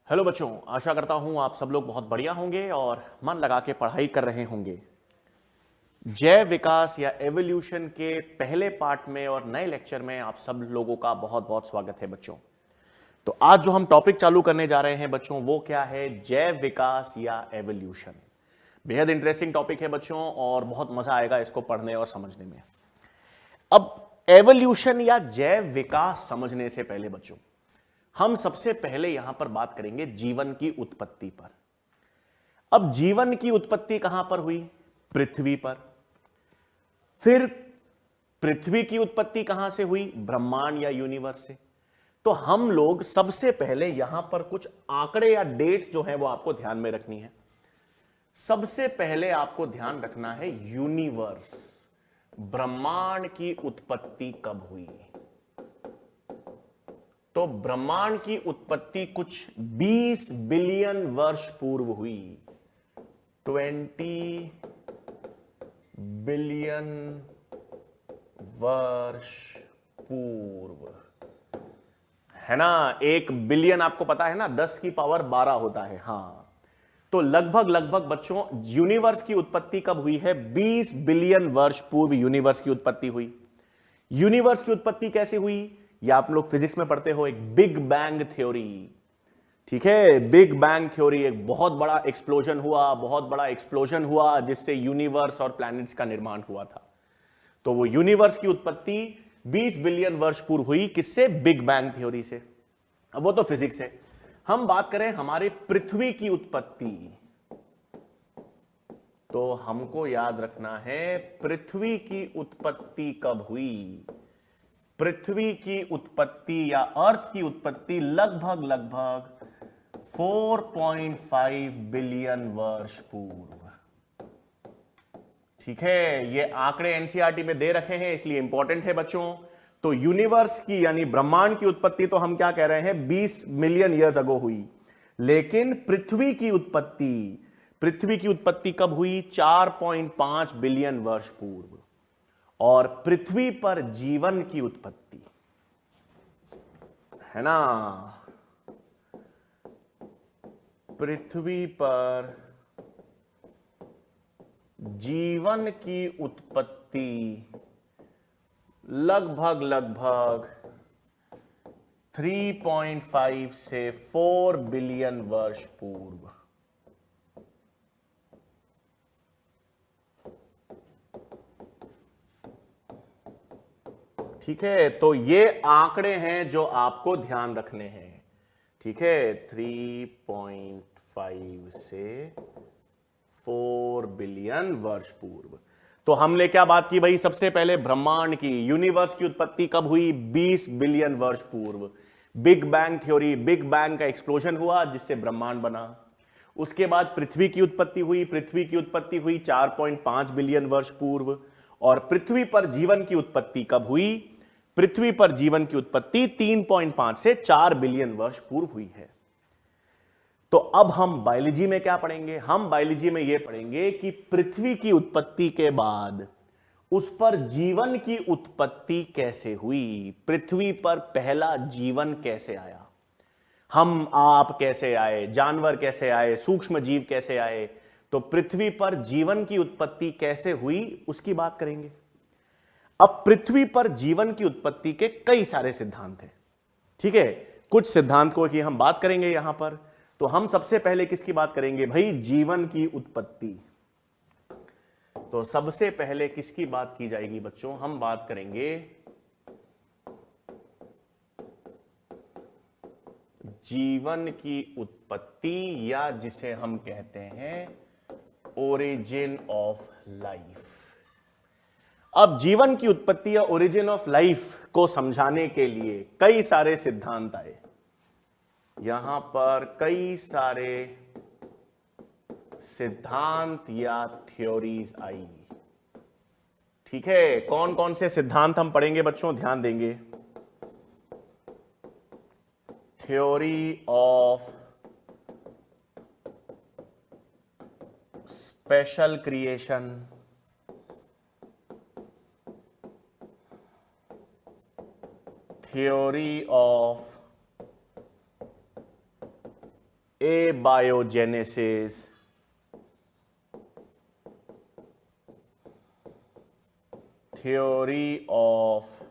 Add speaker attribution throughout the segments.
Speaker 1: Hello बच्चों, आशा करता हूं आप सब लोग बहुत बढ़िया होंगे और मन लगा के पढ़ाई कर रहे होंगे। जैव विकास या एवोल्यूशन के पहले पार्ट में और नए लेक्चर में आप सब लोगों का बहुत बहुत स्वागत है बच्चों। तो आज जो हम टॉपिक चालू करने जा रहे हैं बच्चों, वो क्या है? जैव विकास या एवोल्यूशन। बेहद इंटरेस्टिंग टॉपिक है बच्चों और बहुत मजा आएगा इसको पढ़ने और समझने में। अब एवोल्यूशन या जैव विकास समझने से पहले बच्चों, हम सबसे पहले यहां पर बात करेंगे जीवन की उत्पत्ति पर। अब जीवन की उत्पत्ति कहां पर हुई? पृथ्वी पर। फिर पृथ्वी की उत्पत्ति कहां से हुई? ब्रह्मांड या यूनिवर्स से। तो हम लोग सबसे पहले यहां पर कुछ आंकड़े या डेट्स जो है वो आपको ध्यान में रखनी है। सबसे पहले आपको ध्यान रखना है यूनिवर्स, ब्रह्मांड की उत्पत्ति कब हुई। तो ब्रह्मांड की उत्पत्ति कुछ 20 बिलियन वर्ष पूर्व हुई। 20 बिलियन वर्ष पूर्व, है ना। 1 बिलियन आपको पता है ना, 10 की पावर 12 होता है। हां, तो लगभग बच्चों यूनिवर्स की उत्पत्ति कब हुई है? 20 बिलियन वर्ष पूर्व यूनिवर्स की उत्पत्ति हुई। यूनिवर्स की उत्पत्ति कैसे हुई? या आप लोग फिजिक्स में पढ़ते हो, एक बिग बैंग थ्योरी। ठीक है, बिग बैंग थ्योरी, एक बहुत बड़ा एक्सप्लोजन हुआ जिससे यूनिवर्स और प्लैनेट्स का निर्माण हुआ था। तो वो यूनिवर्स की उत्पत्ति 20 बिलियन वर्ष पूर्व हुई। किससे? बिग बैंग थ्योरी से। अब वो तो फिजिक्स है। हम बात करें हमारे पृथ्वी की उत्पत्ति, तो हमको याद रखना है पृथ्वी की उत्पत्ति कब हुई। पृथ्वी की उत्पत्ति या अर्थ की उत्पत्ति लगभग 4.5 बिलियन वर्ष पूर्व। ठीक है, ये आंकड़े एनसीईआरटी में दे रखे हैं इसलिए इंपॉर्टेंट है बच्चों। तो यूनिवर्स की यानी ब्रह्मांड की उत्पत्ति तो हम क्या कह रहे हैं, 20 मिलियन ईयर्स अगो हुई। लेकिन पृथ्वी की उत्पत्ति कब हुई? 4.5 बिलियन वर्ष पूर्व। और पृथ्वी पर जीवन की उत्पत्ति, है ना, पृथ्वी पर जीवन की उत्पत्ति लगभग 3.5 से 4 बिलियन वर्ष पूर्व। ठीक है, तो ये आंकड़े हैं जो आपको ध्यान रखने हैं। ठीक है, 3.5 से 4 बिलियन वर्ष पूर्व। तो हमने क्या बात की भाई? सबसे पहले ब्रह्मांड की, यूनिवर्स की उत्पत्ति कब हुई? 20 बिलियन वर्ष पूर्व। Big bang theory, big bang का एक्सप्लोजन हुआ जिससे ब्रह्मांड बना। उसके बाद पृथ्वी की उत्पत्ति हुई। पृथ्वी की उत्पत्ति हुई 4.5 बिलियन वर्ष पूर्व। और पृथ्वी पर जीवन की उत्पत्ति कब हुई? पृथ्वी पर जीवन की उत्पत्ति 3.5 से 4 बिलियन वर्ष पूर्व हुई है। तो अब हम बायोलॉजी में क्या पढ़ेंगे? हम बायोलॉजी में यह पढ़ेंगे कि पृथ्वी की उत्पत्ति के बाद उस पर जीवन की उत्पत्ति कैसे हुई। पृथ्वी पर पहला जीवन कैसे आया, हम आप कैसे आए, जानवर कैसे आए, सूक्ष्म जीव कैसे आए। तो पृथ्वी पर जीवन की उत्पत्ति कैसे हुई उसकी बात करेंगे। अब पृथ्वी पर जीवन की उत्पत्ति के कई सारे सिद्धांत हैं। ठीक है, कुछ सिद्धांतों की हम बात करेंगे यहां पर। तो हम सबसे पहले किसकी बात करेंगे भाई? जीवन की उत्पत्ति। तो सबसे पहले किसकी बात की जाएगी बच्चों? हम बात करेंगे जीवन की उत्पत्ति, या जिसे हम कहते हैं ओरिजिन ऑफ लाइफ। अब जीवन की उत्पत्ति या ओरिजिन ऑफ लाइफ को समझाने के लिए कई सारे सिद्धांत आए। यहां पर कई सारे सिद्धांत या थ्योरीज आई। ठीक है, कौन कौन से सिद्धांत हम पढ़ेंगे बच्चों? ध्यान देंगे। Theory of special creation, theory of abiogenesis, theory of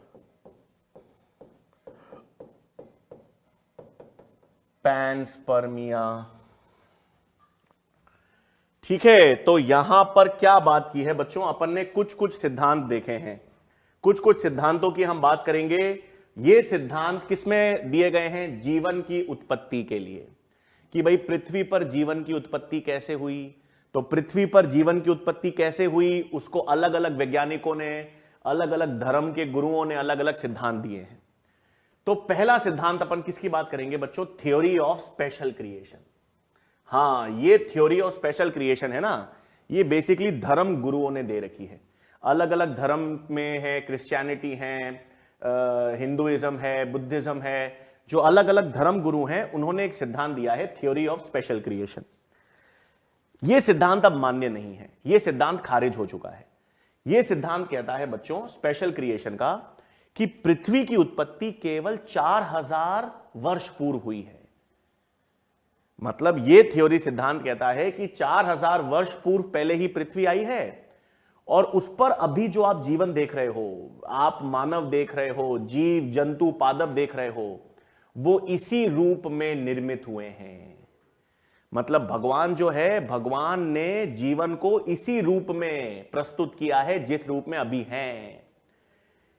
Speaker 1: panspermia. ठीक है, तो यहां पर क्या बात की है बच्चों, अपन ने कुछ कुछ सिद्धांत देखे हैं, कुछ कुछ सिद्धांतों की हम बात करेंगे। ये सिद्धांत किसमें दिए गए हैं, जीवन की उत्पत्ति के लिए, कि भाई पृथ्वी पर जीवन की उत्पत्ति कैसे हुई। तो पृथ्वी पर जीवन की उत्पत्ति कैसे हुई उसको अलग अलग वैज्ञानिकों ने, अलग अलग धर्म के गुरुओं ने अलग अलग सिद्धांत दिए हैं। तो पहला सिद्धांत अपन किसकी बात करेंगे बच्चों, थ्योरी ऑफ स्पेशल क्रिएशन। हां, ये थ्योरी ऑफ स्पेशल क्रिएशन है ना, ये बेसिकली धर्म गुरुओं ने दे रखी है। अलग अलग धर्म में है, क्रिश्चियनिटी है, हिंदुइज्म है, बुद्धिज्म है, जो अलग अलग धर्म गुरु हैं उन्होंने एक सिद्धांत दिया है थ्योरी ऑफ स्पेशल क्रिएशन। यह सिद्धांत अब मान्य नहीं है, यह सिद्धांत खारिज हो चुका है। यह सिद्धांत कहता है बच्चों स्पेशल क्रिएशन का कि पृथ्वी की उत्पत्ति केवल 4000 वर्ष पूर्व हुई है। मतलब यह थ्योरी सिद्धांत कहता है कि 4000 वर्ष पूर्व पहले ही पृथ्वी आई है और उस पर अभी जो आप जीवन देख रहे हो, आप मानव देख रहे हो, जीव जंतु पादप देख रहे हो, वो इसी रूप में निर्मित हुए हैं। मतलब भगवान जो है, भगवान ने जीवन को इसी रूप में प्रस्तुत किया है जिस रूप में अभी हैं।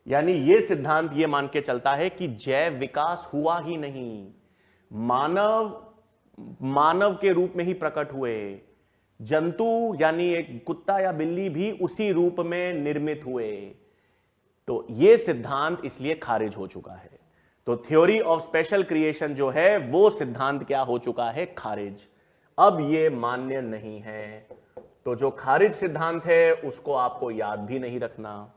Speaker 1: यानी यह सिद्धांत यह मान के चलता है कि जैव विकास हुआ ही नहीं, मानव के रूप में ही प्रकट हुए, जंतु यानी एक कुत्ता या बिल्ली भी उसी रूप में निर्मित हुए। तो यह सिद्धांत इसलिए खारिज हो चुका है। तो थ्योरी ऑफ स्पेशल क्रिएशन जो है वो सिद्धांत क्या हो चुका है, खारिज। अब यह मान्य नहीं है। तो जो खारिज सिद्धांत है उसको आपको याद भी नहीं रखना।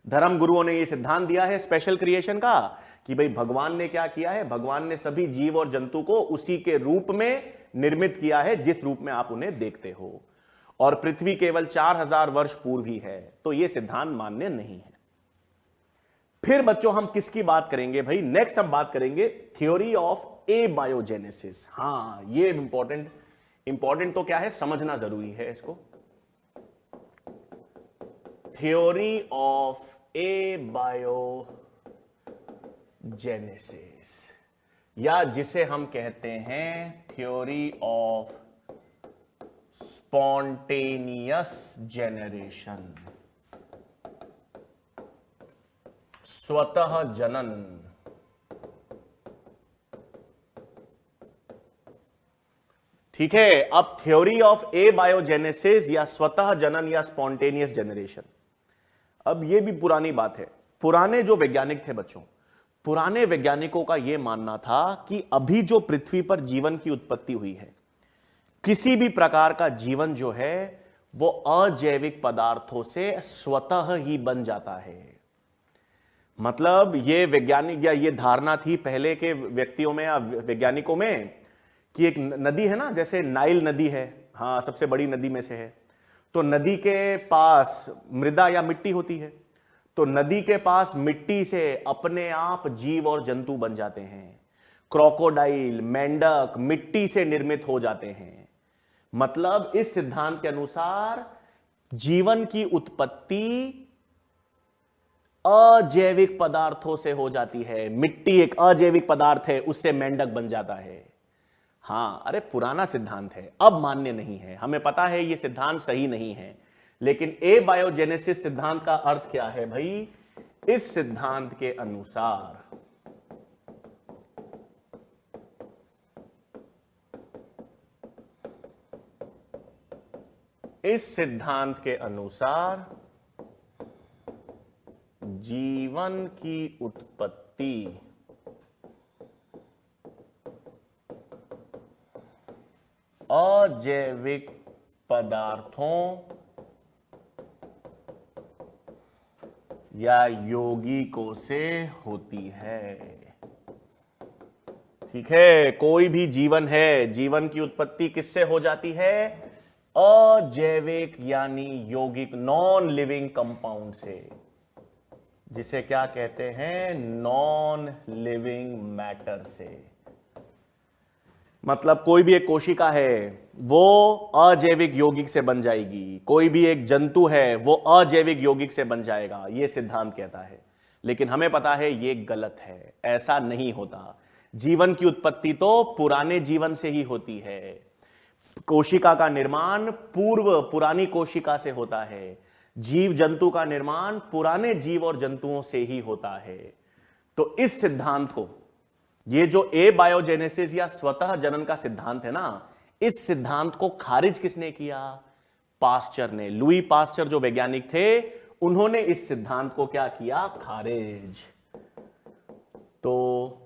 Speaker 1: धर्म गुरुओं ने यह सिद्धांत दिया है स्पेशल क्रिएशन का कि भाई भगवान ने क्या किया है, भगवान ने सभी जीव और जंतु को उसी के रूप में निर्मित किया है जिस रूप में आप उन्हें देखते हो, और पृथ्वी केवल 4000 वर्ष पूर्व ही है। तो यह सिद्धांत मान्य नहीं है। फिर बच्चों हम किसकी बात करेंगे भाई, नेक्स्ट हम बात करेंगे थ्योरी ऑफ एबायोजेनेसिस। हां, ये इंपॉर्टेंट तो क्या है, समझना जरूरी है इसको। थ्योरी ऑफ एबायोजेनेसिस, या जिसे हम कहते हैं थ्योरी ऑफ स्पॉन्टेनियस जेनरेशन, स्वतः जनन। ठीक है, अब थ्योरी ऑफ एबायोजेनेसिस या स्वतः जनन या स्पॉन्टेनियस जनरेशन, अब यह भी पुरानी बात है। पुराने जो वैज्ञानिक थे बच्चों, पुराने वैज्ञानिकों का यह मानना था कि अभी जो पृथ्वी पर जीवन की उत्पत्ति हुई है, किसी भी प्रकार का जीवन जो है वो अजैविक पदार्थों से स्वतः ही बन जाता है। मतलब ये वैज्ञानिक या ये धारणा थी पहले के व्यक्तियों में या वैज्ञानिकों में कि एक नदी है ना, जैसे नाइल नदी है, हाँ सबसे बड़ी नदी में से है, तो नदी के पास मृदा या मिट्टी होती है, तो नदी के पास मिट्टी से अपने आप जीव और जंतु बन जाते हैं। क्रोकोडाइल, मेंढक मिट्टी से निर्मित हो जाते हैं। मतलब इस सिद्धांत के अनुसार जीवन की उत्पत्ति अजैविक पदार्थों से हो जाती है। मिट्टी एक अजैविक पदार्थ है, उससे मेंढक बन जाता है। हां, अरे पुराना सिद्धांत है, अब मान्य नहीं है। हमें पता है यह सिद्धांत सही नहीं है, लेकिन एबायोजेनेसिस सिद्धांत का अर्थ क्या है भाई, इस सिद्धांत के अनुसार जीवन की उत्पत्ति अजैविक पदार्थों या यौगिकों से होती है। ठीक है, कोई भी जीवन है, जीवन की उत्पत्ति किससे हो जाती है, अजैविक यानी यौगिक, नॉन लिविंग कंपाउंड से, जिसे क्या कहते हैं, नॉन लिविंग मैटर से। मतलब कोई भी एक कोशिका है वो अजैविक यौगिक से बन जाएगी, कोई भी एक जंतु है वो अजैविक यौगिक से बन जाएगा, ये सिद्धांत कहता है। लेकिन हमें पता है ये गलत है, ऐसा नहीं होता। जीवन की उत्पत्ति तो पुराने जीवन से ही होती है। कोशिका का निर्माण पुरानी कोशिका से होता है। जीव जंतु का निर्माण पुराने जीव और जंतुओं से ही होता है। तो इस सिद्धांत को, ये जो ए बायोजेनेसिस या स्वतः जनन का सिद्धांत है ना, इस सिद्धांत को खारिज किसने किया? पास्चर ने। लुई पास्चर जो वैज्ञानिक थे, उन्होंने इस सिद्धांत को क्या किया? खारिज। तो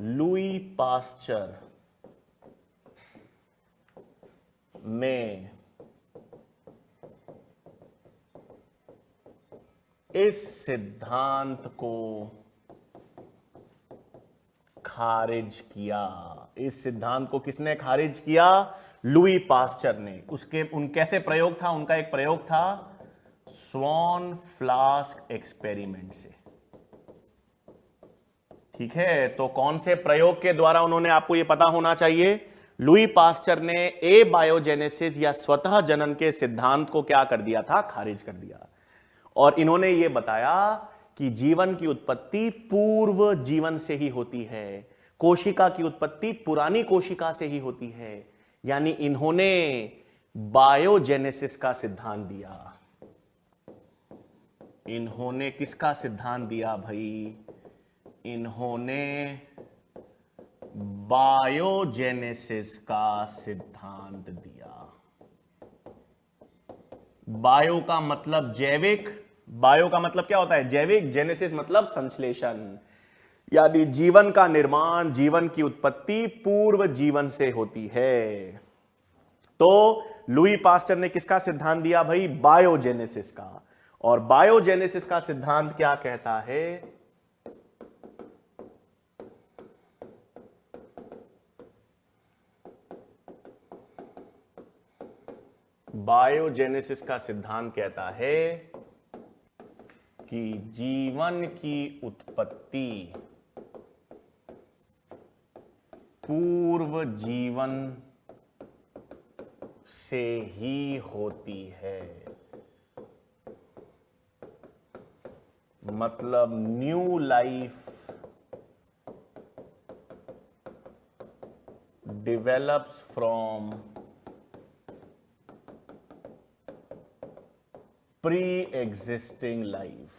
Speaker 1: लुई पास्चर में इस सिद्धांत को खारिज किया। इस सिद्धांत को किसने खारिज किया? लुई पास्चर ने। कैसे प्रयोग था उनका? एक प्रयोग था स्वॉन फ्लास्क एक्सपेरिमेंट से। ठीक है, तो कौन से प्रयोग के द्वारा उन्होंने, आपको यह पता होना चाहिए, लुई पास्चर ने ए बायोजेनेसिस या स्वतः जनन के सिद्धांत को क्या कर दिया था? खारिज कर दिया। और इन्होंने यह बताया कि जीवन की उत्पत्ति पूर्व जीवन से ही होती है, कोशिका की उत्पत्ति पुरानी कोशिका से ही होती है। यानी इन्होंने बायोजेनेसिस का सिद्धांत दिया। इन्होंने किसका सिद्धांत दिया भाई? इन्होंने बायोजेनेसिस का सिद्धांत दिया। बायो का मतलब जैविक, बायो का मतलब क्या होता है? जैविक। जेनेसिस मतलब संश्लेषण, यानी जीवन का निर्माण, जीवन की उत्पत्ति पूर्व जीवन से होती है। तो लुई पास्चर ने किसका सिद्धांत दिया भाई? बायोजेनेसिस का। और बायोजेनेसिस का सिद्धांत क्या कहता है? बायोजेनेसिस का सिद्धांत कहता है कि जीवन की उत्पत्ति पूर्व जीवन से ही होती है। मतलब new life develops from pre-existing life।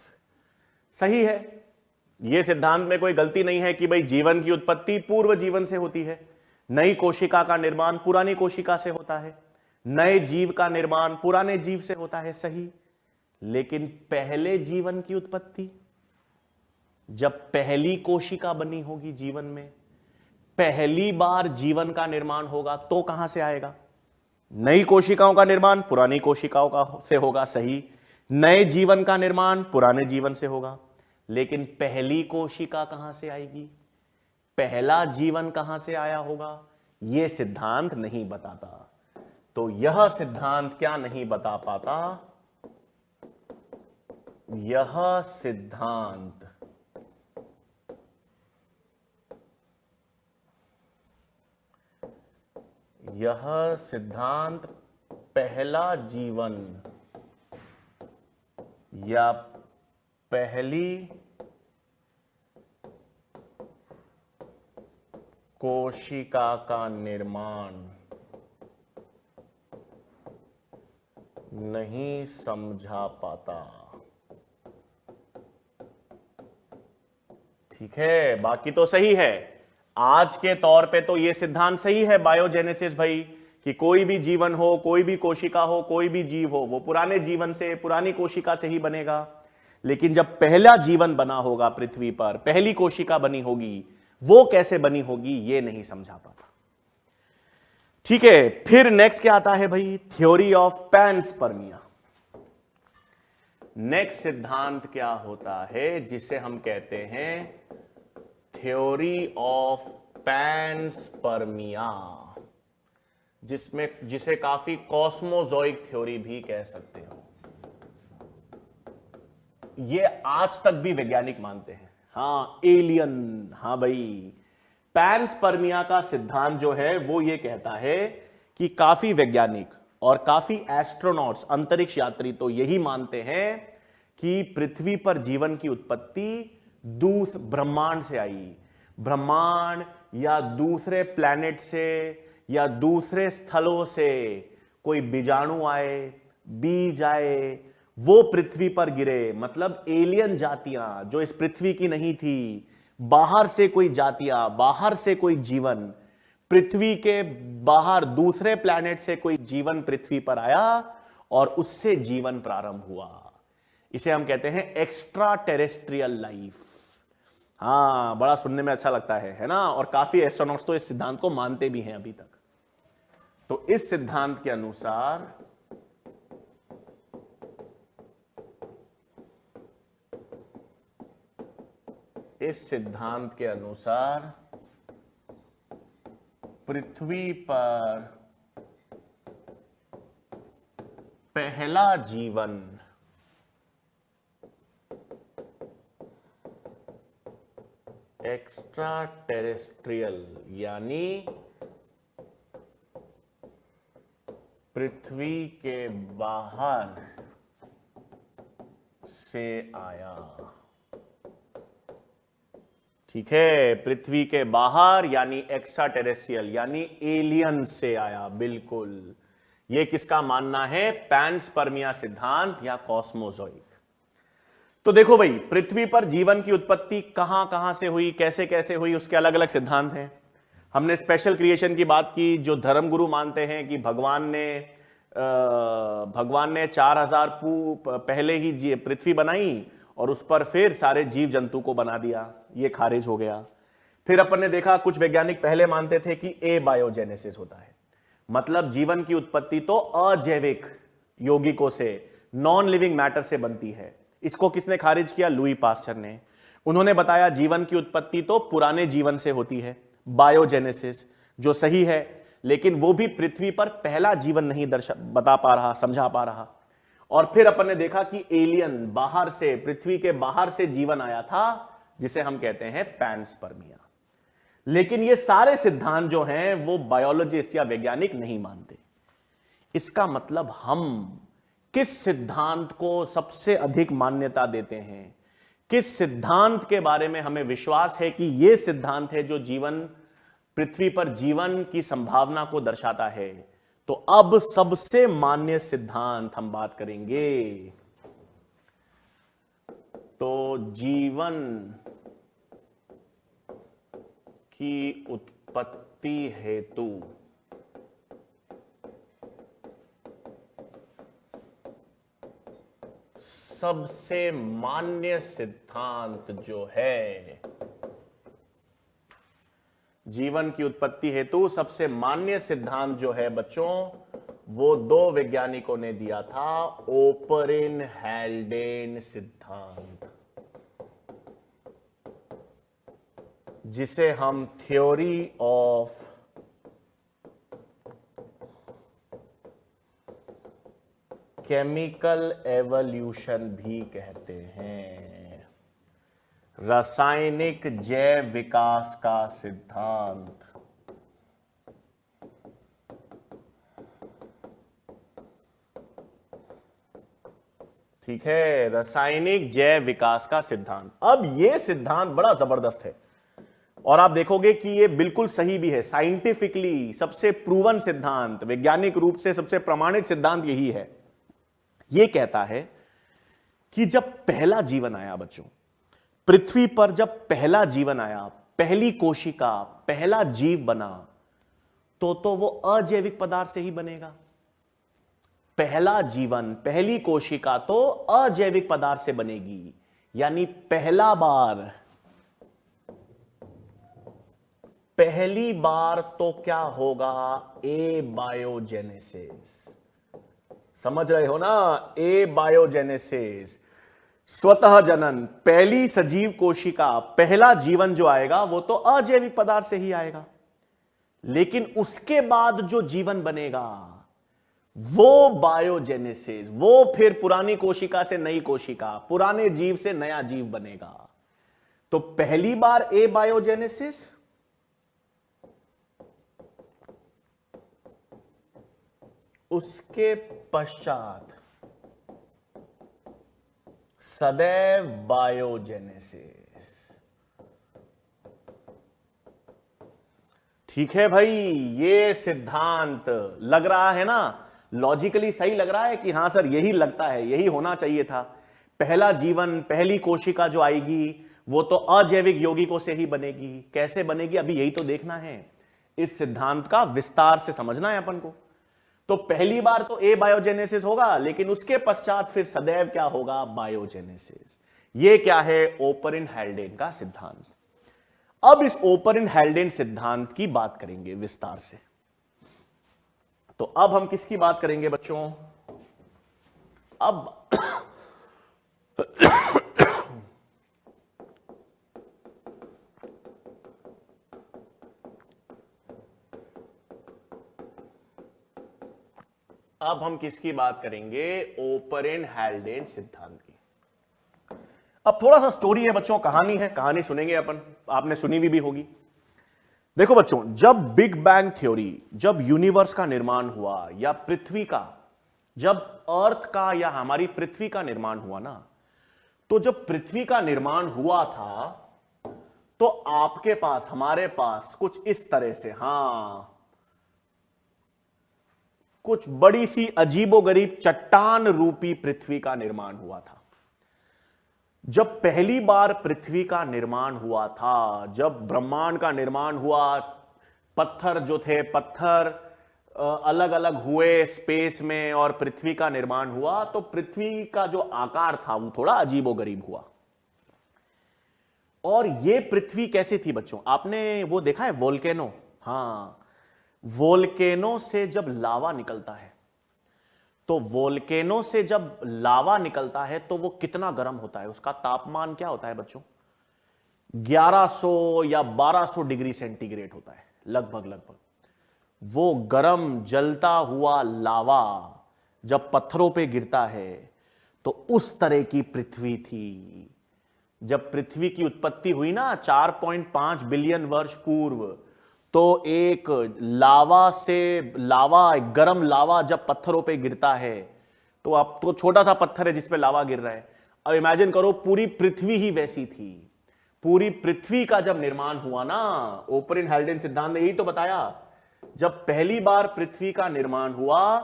Speaker 1: सही है, यह सिद्धांत में कोई गलती नहीं है कि भाई जीवन की उत्पत्ति पूर्व जीवन से होती है, नई कोशिका का निर्माण पुरानी कोशिका से होता है, नए जीव का निर्माण पुराने जीव से होता है, सही। लेकिन पहले जीवन की उत्पत्ति, जब पहली कोशिका बनी होगी जीवन में, पहली बार जीवन का निर्माण होगा, तो कहां से आएगा? नई कोशिकाओं का निर्माण पुरानी कोशिकाओं का से होगा, सही। नए जीवन का निर्माण पुराने जीवन से होगा। लेकिन पहली कोशिका कहां से आएगी? पहला जीवन कहां से आया होगा? यह सिद्धांत नहीं बताता। तो यह सिद्धांत क्या नहीं बता पाता? यह सिद्धांत पहला जीवन या पहली कोशिका का निर्माण नहीं समझा पाता। ठीक है, बाकी तो सही है। आज के तौर पे तो यह सिद्धांत सही है बायोजेनेसिस भाई, कि कोई भी जीवन हो, कोई भी कोशिका हो, कोई भी जीव हो, वो पुराने जीवन से, पुरानी कोशिका से ही बनेगा। लेकिन जब पहला जीवन बना होगा पृथ्वी पर, पहली कोशिका बनी होगी, वो कैसे बनी होगी ये नहीं समझा पाता। ठीक है, फिर नेक्स्ट क्या आता है भाई? Theory of panspermia. नेक्स्ट सिद्धांत क्या होता है जिसे हम कहते हैं थ्योरी ऑफ पैनस्पर्मिया, जिसे काफी कॉस्मोजोइक थ्योरी भी कह सकते हो। ये आज तक भी वैज्ञानिक मानते हैं। हाँ, एलियन, हाँ भाई, पैनस्पर्मिया का सिद्धांत जो है वो ये कहता है कि काफी वैज्ञानिक और काफी एस्ट्रोनॉट्स, अंतरिक्ष यात्री तो यही मानते हैं कि पृथ्वी पर जीवन की उत्पत्ति ब्रह्मांड से आई। ब्रह्मांड या दूसरे प्लैनेट से या दूसरे स्थलों से कोई बीजाणु आए, बीज आए, वो पृथ्वी पर गिरे, मतलब एलियन जातियां जो इस पृथ्वी की नहीं थी, बाहर से कोई जातियां, बाहर से कोई जीवन, पृथ्वी के बाहर दूसरे प्लैनेट से कोई जीवन पृथ्वी पर आया और उससे जीवन प्रारंभ हुआ। इसे हम कहते हैं एक्स्ट्रा टेरेस्ट्रियल लाइफ। हां, बड़ा सुनने में अच्छा लगता है ना? और काफी एस्ट्रोनॉट्स तो इस सिद्धांत को मानते भी हैं अभी तक। तो इस सिद्धांत के अनुसार पृथ्वी पर पहला जीवन एक्स्ट्रा टेरेस्ट्रियल यानी पृथ्वी के बाहर से आया। ठीक है, पृथ्वी के बाहर यानी एक्स्ट्रा टेरेस्ट्रियल यानी एलियन से आया। बिल्कुल, यह किसका मानना है? पैनस्पर्मिया सिद्धांत या कॉस्मोजोइक। तो देखो भाई, पृथ्वी पर जीवन की उत्पत्ति कहां कहां से हुई, कैसे कैसे हुई, उसके अलग अलग सिद्धांत हैं। हमने स्पेशल क्रिएशन की बात की, जो धर्मगुरु मानते हैं कि भगवान ने 4000 पहले ही पृथ्वी बनाई और उस पर फिर सारे जीव जंतु को बना दिया, ये खारिज हो गया। फिर अपन ने देखा कुछ वैज्ञानिक पहले मानते थे कि एबायोजेनेसिस होता है, मतलब जीवन की उत्पत्ति तो अजैविक यौगिकों से, नॉन लिविंग मैटर से बनती है। इसको किसने खारिज किया? लुई पास्चर ने। उन्होंने बताया जीवन की उत्पत्ति तो पुराने जीवन से होती है, बायोजेनेसिस, जो सही है, लेकिन वो भी पृथ्वी पर पहला जीवन नहीं बता पा रहा, समझा पा रहा। और फिर अपन ने देखा कि एलियन, बाहर से, पृथ्वी के बाहर से जीवन आया था, जिसे हम कहते हैं पैनस्पर्मिया। लेकिन ये सारे सिद्धांत जो हैं वो बायोलॉजिस्ट या वैज्ञानिक नहीं मानते। इसका मतलब हम किस सिद्धांत को सबसे अधिक मान्यता देते हैं, किस सिद्धांत के बारे में हमें विश्वास है कि यह सिद्धांत है जो जीवन, पृथ्वी पर जीवन की संभावना को दर्शाता है। तो अब सबसे मान्य सिद्धांत हम बात करेंगे। तो जीवन की उत्पत्ति हेतु सबसे मान्य सिद्धांत जो है, जीवन की उत्पत्ति हेतु सबसे मान्य सिद्धांत जो है बच्चों, वो दो वैज्ञानिकों ने दिया था, ओपरिन हैल्डेन सिद्धांत, जिसे हम थ्योरी ऑफ केमिकल एवोल्यूशन भी कहते हैं, रासायनिक जैव विकास का सिद्धांत। ठीक है, रासायनिक जैव विकास का सिद्धांत। अब यह सिद्धांत बड़ा जबरदस्त है और आप देखोगे कि यह बिल्कुल सही भी है, साइंटिफिकली सबसे प्रूवन सिद्धांत, वैज्ञानिक रूप से सबसे प्रमाणित सिद्धांत यही है। यह कहता है कि जब पहला जीवन आया बच्चों, पृथ्वी पर जब पहला जीवन आया, पहली कोशिका, पहला जीव बना, तो वो अजैविक पदार्थ से ही बनेगा। पहला जीवन, पहली कोशिका तो अजैविक पदार्थ से बनेगी, यानी पहली बार तो क्या होगा? एबायोजेनेसिस। समझ रहे हो ना? एबायोजेनेसिस, स्वतः जनन, पहली सजीव कोशिका, पहला जीवन जो आएगा वो तो अजैविक पदार्थ से ही आएगा। लेकिन उसके बाद जो जीवन बनेगा वो बायोजेनेसिस, वो फिर पुरानी कोशिका से नई कोशिका, पुराने जीव से नया जीव बनेगा। तो पहली बार एबायोजेनेसिस उसके पश्चात सदैव बायोजेनेसिस। ठीक है भाई, ये सिद्धांत लग रहा है ना, लॉजिकली सही लग रहा है कि हां सर यही लगता है, यही होना चाहिए था। पहला जीवन, पहली कोशिका जो आएगी वो तो अजैविक यौगिकों से ही बनेगी। कैसे बनेगी अभी यही तो देखना है, इस सिद्धांत का विस्तार से समझना है अपन को। तो पहली बार तो ए बायोजेनेसिस होगा, लेकिन उसके पश्चात फिर सदैव क्या होगा, बायोजेनेसिस। ये क्या है, ओपरिन हैल्डेन का सिद्धांत। अब इस ओपरिन हैल्डेन सिद्धांत की बात करेंगे विस्तार से। तो अब हम किसकी बात करेंगे बच्चों, अब अब हम किसकी बात करेंगे, ओपरिन हैल्डेन सिद्धांत की। अब थोड़ा सा स्टोरी है बच्चों, कहानी है, कहानी सुनेंगे अपन, आपने सुनी भी होगी। देखो बच्चों, जब बिग बैंग थ्योरी, जब यूनिवर्स का निर्माण हुआ, या पृथ्वी का, जब अर्थ का या हमारी पृथ्वी का निर्माण हुआ ना, तो जब पृथ्वी का निर्माण हुआ था तो आपके पास, हमारे पास कुछ इस तरह से, हां, कुछ बड़ी सी अजीबोगरीब चट्टान रूपी पृथ्वी का निर्माण हुआ था। जब पहली बार पृथ्वी का निर्माण हुआ था, जब ब्रह्मांड का निर्माण हुआ, पत्थर जो थे, पत्थर अलग अलग हुए स्पेस में और पृथ्वी का निर्माण हुआ, तो पृथ्वी का जो आकार था वो थोड़ा अजीबोगरीब हुआ। और ये पृथ्वी कैसी थी बच्चों, आपने वो देखा है वोल्केनो, हां, वोल्केनो से जब लावा निकलता है, तो वोल्केनो से जब लावा निकलता है तो वो कितना गर्म होता है, उसका तापमान क्या होता है बच्चों, 1100 या 1200 डिग्री सेंटीग्रेड होता है लगभग। वो गर्म जलता हुआ लावा जब पत्थरों पे गिरता है तो उस तरह की पृथ्वी थी। जब पृथ्वी की उत्पत्ति हुई ना 4.5 बिलियन वर्ष पूर्व, तो एक लावा से, लावा, गर्म लावा जब पत्थरों पे गिरता है, तो अब तो छोटा सा पत्थर है जिसपे लावा गिर रहा है, अब इमेजिन करो पूरी पृथ्वी ही वैसी थी। पूरी पृथ्वी का जब निर्माण हुआ ना, ओपरिन हैल्डेन सिद्धांत ने यही तो बताया, जब पहली बार पृथ्वी का निर्माण हुआ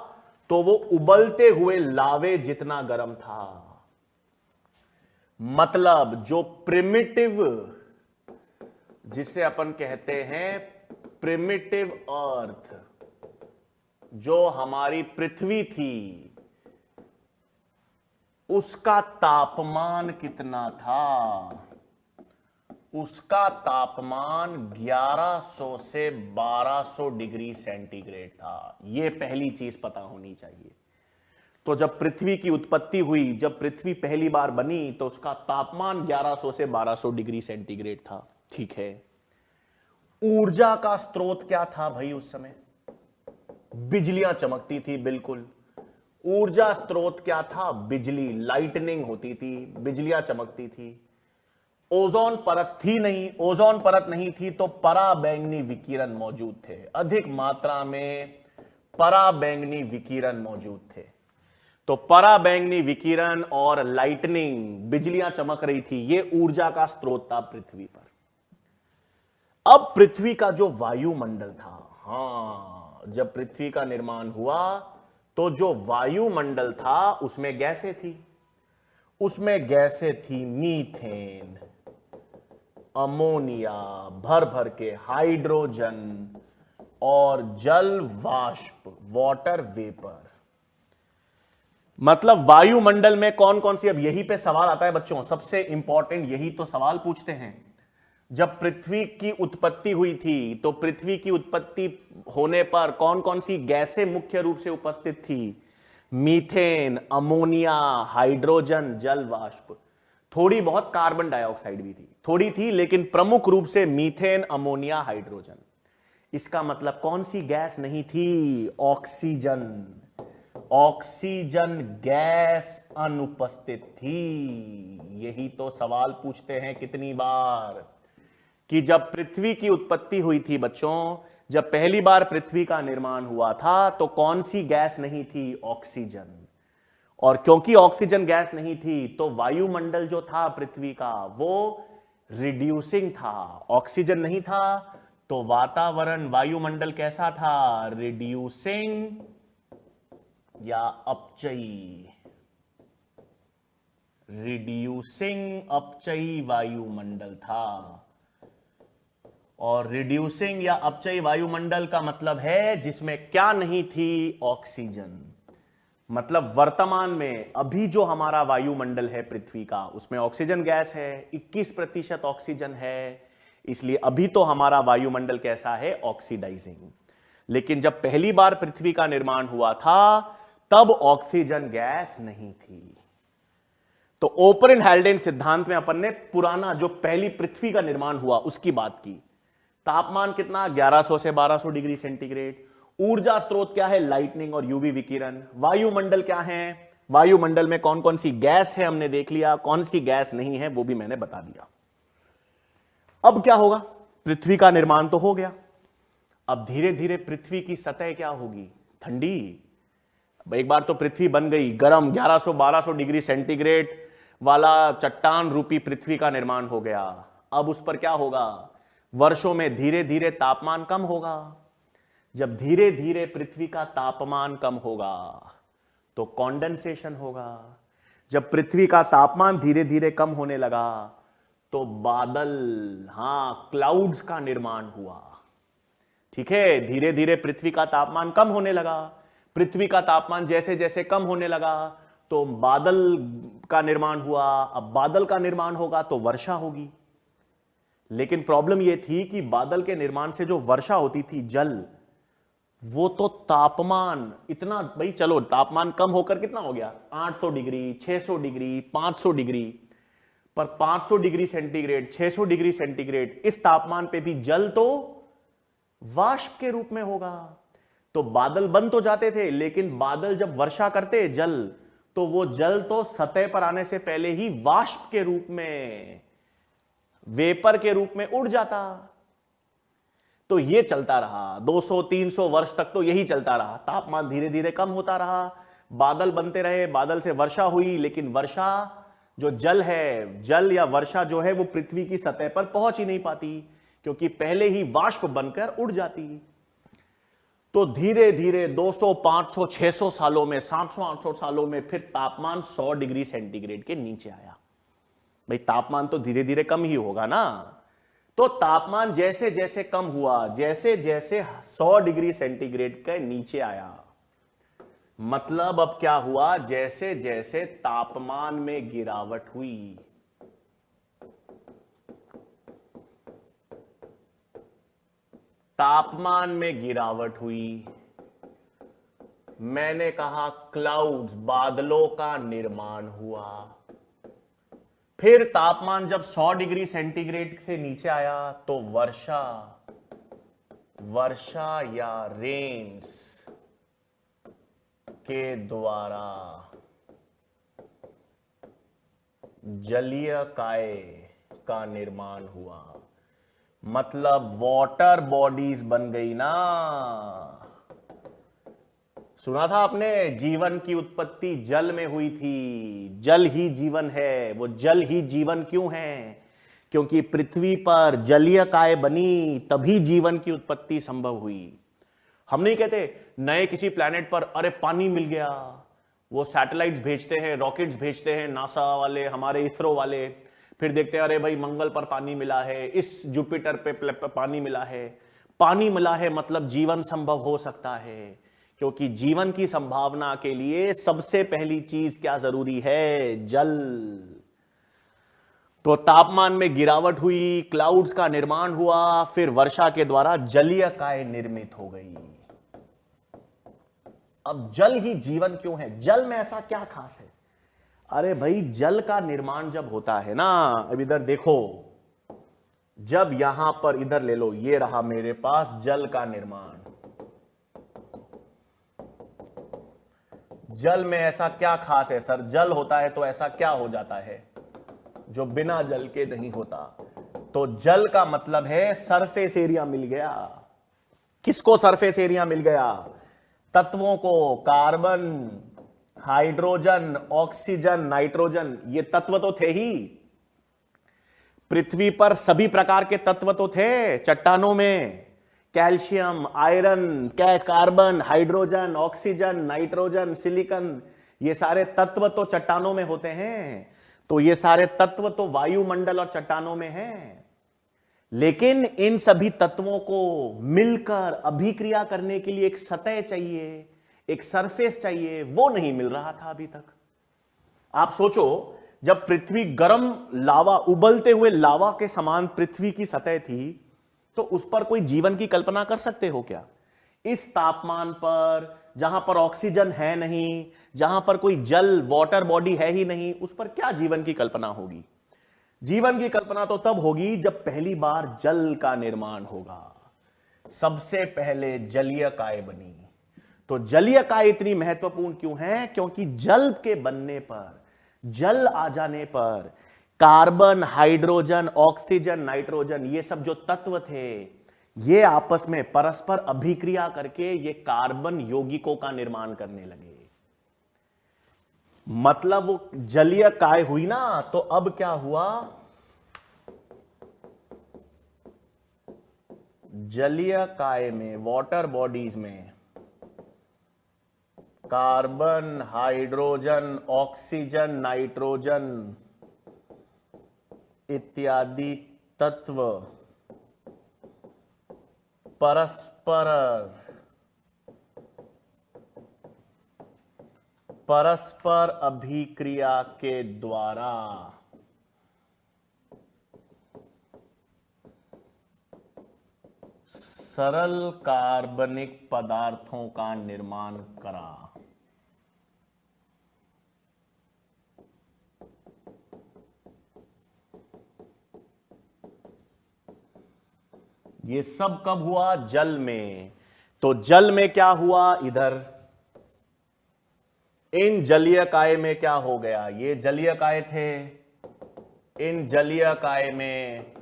Speaker 1: तो वो उबलते हुए लावे जितना गर्म था। मतलब जो प्रिमिटिव, जिसे अपन कहते हैं प्रिमिटिव अर्थ, जो हमारी पृथ्वी थी, उसका तापमान कितना था, उसका तापमान 1100 से 1200 डिग्री सेंटीग्रेड था। यह पहली चीज पता होनी चाहिए। तो जब पृथ्वी की उत्पत्ति हुई, जब पृथ्वी पहली बार बनी, तो उसका तापमान 1100 से 1200 डिग्री सेंटीग्रेड था। ठीक है, ऊर्जा का स्रोत क्या था भाई उस समय, बिजलियां चमकती थी, बिल्कुल। ऊर्जा स्रोत क्या था, बिजली, लाइटनिंग होती थी, बिजलियां चमकती थी। ओजोन परत थी नहीं, ओजोन परत नहीं थी तो पराबैंगनी विकिरण मौजूद थे, अधिक मात्रा में पराबैंगनी विकिरण मौजूद थे। तो पराबैंगनी विकिरण और लाइटनिंग, बिजलियां चमक रही थी, यह ऊर्जा का स्रोत था पृथ्वी पर। अब पृथ्वी का जो वायुमंडल था, हां, जब पृथ्वी का निर्माण हुआ तो जो वायुमंडल था उसमें गैसें थी, उसमें गैसें थी मीथेन, अमोनिया, भर भर के हाइड्रोजन और जल वाष्प, वाटर वेपर। मतलब वायुमंडल में कौन कौन सी, अब यही पे सवाल आता है बच्चों, सबसे इंपॉर्टेंट यही तो सवाल पूछते हैं। जब पृथ्वी की उत्पत्ति हुई थी तो पृथ्वी की उत्पत्ति होने पर कौन कौन सी गैसें मुख्य रूप से उपस्थित थी, मीथेन, अमोनिया, हाइड्रोजन, जल वाष्प, थोड़ी बहुत कार्बन डाइऑक्साइड भी थी, थोड़ी थी, लेकिन प्रमुख रूप से मीथेन, अमोनिया, हाइड्रोजन। इसका मतलब कौन सी गैस नहीं थी, ऑक्सीजन। ऑक्सीजन गैस अनुपस्थित थी। यही तो सवाल पूछते हैं कितनी बार, कि जब पृथ्वी की उत्पत्ति हुई थी बच्चों, जब पहली बार पृथ्वी का निर्माण हुआ था तो कौन सी गैस नहीं थी? ऑक्सीजन। और क्योंकि ऑक्सीजन गैस नहीं थी तो वायुमंडल जो था पृथ्वी का वो रिड्यूसिंग था। ऑक्सीजन नहीं था तो वातावरण, वायुमंडल कैसा था? रिड्यूसिंग या अपचयी। रिड्यूसिंग, अपचयी वायुमंडल था। और रिड्यूसिंग या अपचयी वायुमंडल का मतलब है जिसमें क्या नहीं थी? ऑक्सीजन। मतलब वर्तमान में अभी जो हमारा वायुमंडल है पृथ्वी का, उसमें ऑक्सीजन गैस है, 21% ऑक्सीजन है, इसलिए अभी तो हमारा वायुमंडल कैसा है? ऑक्सीडाइजिंग। लेकिन जब पहली बार पृथ्वी का निर्माण हुआ था तब ऑक्सीजन गैस नहीं थी। तो ओपरेन हेल्डेन सिद्धांत में अपन ने पुराना जो पहली पृथ्वी का निर्माण हुआ उसकी बात की। तापमान कितना? 1100 से 1200 डिग्री सेंटीग्रेड। ऊर्जा स्रोत क्या है? लाइटनिंग और यूवी विकिरण। वायुमंडल क्या है? वायुमंडल में कौन कौन सी गैस है हमने देख लिया, कौन सी गैस नहीं है वो भी मैंने बता दिया। अब क्या होगा? पृथ्वी का निर्माण तो हो गया, अब धीरे धीरे पृथ्वी की सतह क्या होगी? ठंडी। एक बार तो पृथ्वी बन गई गर्म, 1100-1200 डिग्री सेंटीग्रेड वाला चट्टान रूपी पृथ्वी का निर्माण हो गया। अब उस पर क्या होगा? वर्षों में धीरे धीरे तापमान कम होगा। जब धीरे धीरे पृथ्वी का तापमान कम होगा तो कॉन्डेंसेशन होगा। जब पृथ्वी का तापमान धीरे धीरे कम होने लगा तो बादल, हां, क्लाउड्स का निर्माण हुआ। ठीक है, धीरे धीरे पृथ्वी का तापमान कम होने लगा। पृथ्वी का तापमान जैसे जैसे कम होने लगा तो बादल का निर्माण हुआ। अब बादल का निर्माण होगा तो वर्षा होगी। लेकिन प्रॉब्लम यह थी कि बादल के निर्माण से जो वर्षा होती थी, जल, वो तो तापमान इतना, भाई चलो तापमान कम होकर कितना हो गया? 800 डिग्री, 600 डिग्री, 500 डिग्री। पर 500 डिग्री सेंटीग्रेड, 600 डिग्री सेंटीग्रेड, इस तापमान पे भी जल तो वाष्प के रूप में होगा। तो बादल बन तो जाते थे, लेकिन बादल जब वर्षा करते जल, तो वो जल तो सतह पर आने से पहले ही वाष्प के रूप में, वेपर के रूप में उड़ जाता। तो ये चलता रहा 200-300 वर्ष तक, तो यही चलता रहा। तापमान धीरे धीरे कम होता रहा, बादल बनते रहे, बादल से वर्षा हुई, लेकिन वर्षा जो जल है, जल या वर्षा जो है वो पृथ्वी की सतह पर पहुंच ही नहीं पाती, क्योंकि पहले ही वाष्प बनकर उड़ जाती। तो धीरे धीरे 200, 500, 600 सालों में, 700, 800 सालों में फिर तापमान 100 डिग्री सेंटीग्रेड के नीचे आया। भाई तापमान तो धीरे धीरे कम ही होगा ना। तो तापमान जैसे जैसे कम हुआ, जैसे जैसे 100 डिग्री सेंटीग्रेड के नीचे आया, मतलब अब क्या हुआ? जैसे जैसे तापमान में गिरावट हुई, तापमान में गिरावट हुई, मैंने कहा क्लाउड्स, बादलों का निर्माण हुआ। फिर तापमान जब 100 डिग्री सेंटीग्रेड से नीचे आया तो वर्षा, वर्षा या रेन्स के द्वारा जलीय काय का निर्माण हुआ। मतलब वाटर बॉडीज बन गई ना। सुना था आपने, जीवन की उत्पत्ति जल में हुई थी, जल ही जीवन है। वो जल ही जीवन क्यों है? क्योंकि पृथ्वी पर जलीय काय बनी, तभी जीवन की उत्पत्ति संभव हुई। हम नहीं कहते नए किसी प्लैनेट पर अरे पानी मिल गया, वो सैटेलाइट्स भेजते हैं, रॉकेट्स भेजते हैं, नासा वाले, हमारे इसरो वाले, फिर देखते हैं अरे भाई मंगल पर पानी मिला है, इस जुपिटर पे पानी मिला है। पानी मिला है मतलब जीवन संभव हो सकता है, क्योंकि जीवन की संभावना के लिए सबसे पहली चीज क्या जरूरी है? जल। तो तापमान में गिरावट हुई, क्लाउड्स का निर्माण हुआ, फिर वर्षा के द्वारा जलीय काय निर्मित हो गई। अब जल ही जीवन क्यों है? जल में ऐसा क्या खास है? अरे भाई जल का निर्माण जब होता है ना, अब इधर देखो, जब यहां पर, इधर ले लो, ये रहा मेरे पास जल का निर्माण। जल में ऐसा क्या खास है सर? जल होता है तो ऐसा क्या हो जाता है जो बिना जल के नहीं होता? तो जल का मतलब है सरफेस एरिया मिल गया। किसको सरफेस एरिया मिल गया? तत्वों को। कार्बन, हाइड्रोजन, ऑक्सीजन, नाइट्रोजन, ये तत्व तो थे ही। पृथ्वी पर सभी प्रकार के तत्व तो थे चट्टानों में। Calcium, iron, carbon, hydrogen, oxygen, nitrogen, silicon, ये सारे तत्व तो चट्टानों में होते हैं। तो ये सारे तत्व तो वायुमंडल और चट्टानों में हैं। लेकिन इन सभी तत्वों को मिलकर अभिक्रिया करने के लिए एक सतह चाहिए, एक सरफेस चाहिए, वो नहीं मिल रहा था अभी तक। आप सोचो, जब पृथ्वी गर्म लावा, उबलते हुए लावा के समान पृथ्वी की सतह थी, तो उस पर कोई जीवन की कल्पना कर सकते हो क्या? इस तापमान पर, जहां पर ऑक्सीजन है नहीं, जहां पर कोई जल, वाटर बॉडी है ही नहीं, उस पर क्या जीवन की कल्पना होगी? जीवन की कल्पना तो तब होगी जब पहली बार जल का निर्माण होगा। सबसे पहले जलीय काय बनी। तो जलीय काय इतनी महत्वपूर्ण क्यों है? क्योंकि जल के बनने पर, जल आ जाने पर कार्बन, हाइड्रोजन, ऑक्सीजन, नाइट्रोजन, ये सब जो तत्व थे, ये आपस में परस्पर अभिक्रिया करके ये कार्बन यौगिकों का निर्माण करने लगे। मतलब वो जलीय काय हुई ना, तो अब क्या हुआ? जलीय काय में, वाटर बॉडीज में कार्बन, हाइड्रोजन, ऑक्सीजन, नाइट्रोजन इत्यादि तत्व परस्पर अभिक्रिया के द्वारा सरल कार्बनिक पदार्थों का निर्माण करा। ये सब कब हुआ? जल में। तो जल में क्या हुआ? इधर इन जलीय काय में क्या हो गया? ये जलीय काय थे, इन जलीय काय में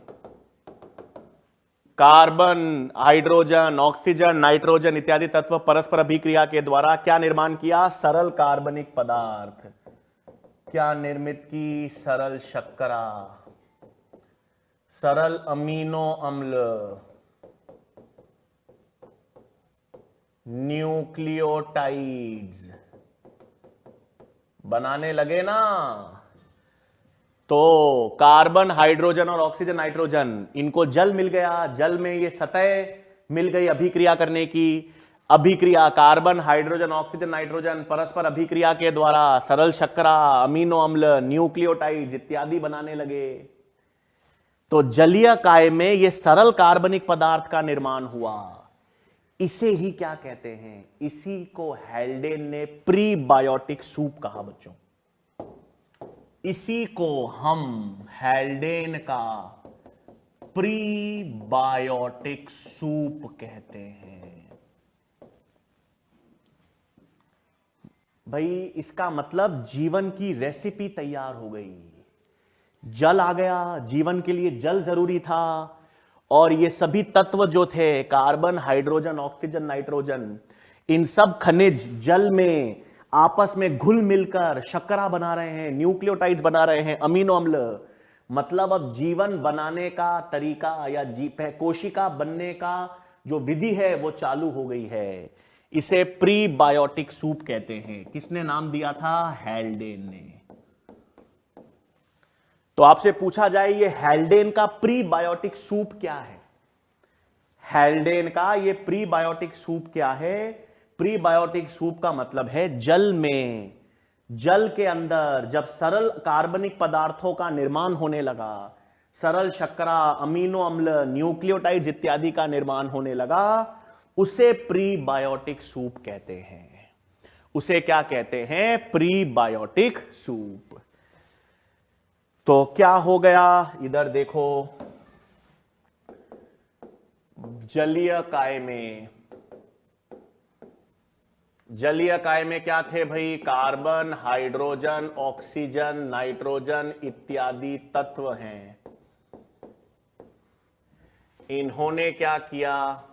Speaker 1: कार्बन, हाइड्रोजन, ऑक्सीजन, नाइट्रोजन इत्यादि तत्व परस्पर अभिक्रिया के द्वारा क्या निर्माण किया? सरल कार्बनिक पदार्थ। क्या निर्मित की? सरल शर्करा, सरल अमीनो अम्ल, न्यूक्लियोटाइड्स बनाने लगे ना। तो कार्बन, हाइड्रोजन और ऑक्सीजन, नाइट्रोजन, इनको जल मिल गया। जल में ये सतह मिल गई अभिक्रिया करने की। अभिक्रिया, कार्बन, हाइड्रोजन, ऑक्सीजन, नाइट्रोजन परस्पर अभिक्रिया के द्वारा सरल शर्करा, अमीनो अम्ल, न्यूक्लियोटाइड्स इत्यादि बनाने लगे। तो जलीय काय में ये सरल कार्बनिक पदार्थ का निर्माण हुआ। इसे ही क्या कहते हैं? इसी को हेल्डेन ने प्रीबायोटिक सूप कहा बच्चों। इसी को हम हेल्डेन का प्रीबायोटिक सूप कहते हैं। भाई इसका मतलब जीवन की रेसिपी तैयार हो गई। जल आ गया, जीवन के लिए जल जरूरी था, और ये सभी तत्व जो थे, कार्बन, हाइड्रोजन, ऑक्सीजन, नाइट्रोजन, इन सब खनिज जल में आपस में घुल मिलकर शर्करा बना रहे हैं, न्यूक्लियोटाइड्स बना रहे हैं, अमीनो अम्ल। मतलब अब जीवन बनाने का तरीका या कोशिका बनने का जो विधि है वो चालू हो गई है। इसे प्रीबायोटिक सूप कहते हैं। किसने नाम दिया था? हेल्डेन ने। तो आपसे पूछा जाए ये हेल्डेन का प्रीबायोटिक सूप क्या है? हेल्डेन का ये प्रीबायोटिक सूप क्या है? प्रीबायोटिक सूप का मतलब है जल में, जल के अंदर जब सरल कार्बनिक पदार्थों का निर्माण होने लगा, सरल शर्करा, अमीनो अम्ल, न्यूक्लियोटाइड्स इत्यादि का निर्माण होने लगा, उसे प्रीबायोटिक सूप कहते हैं। उसे क्या कहते हैं? Prebiotic soup. तो क्या हो गया? इधर देखो, जलीय काय में, जलीय काय में क्या थे भाई? कार्बन, हाइड्रोजन, ऑक्सीजन, नाइट्रोजन इत्यादि तत्व हैं। इन्होंने क्या किया?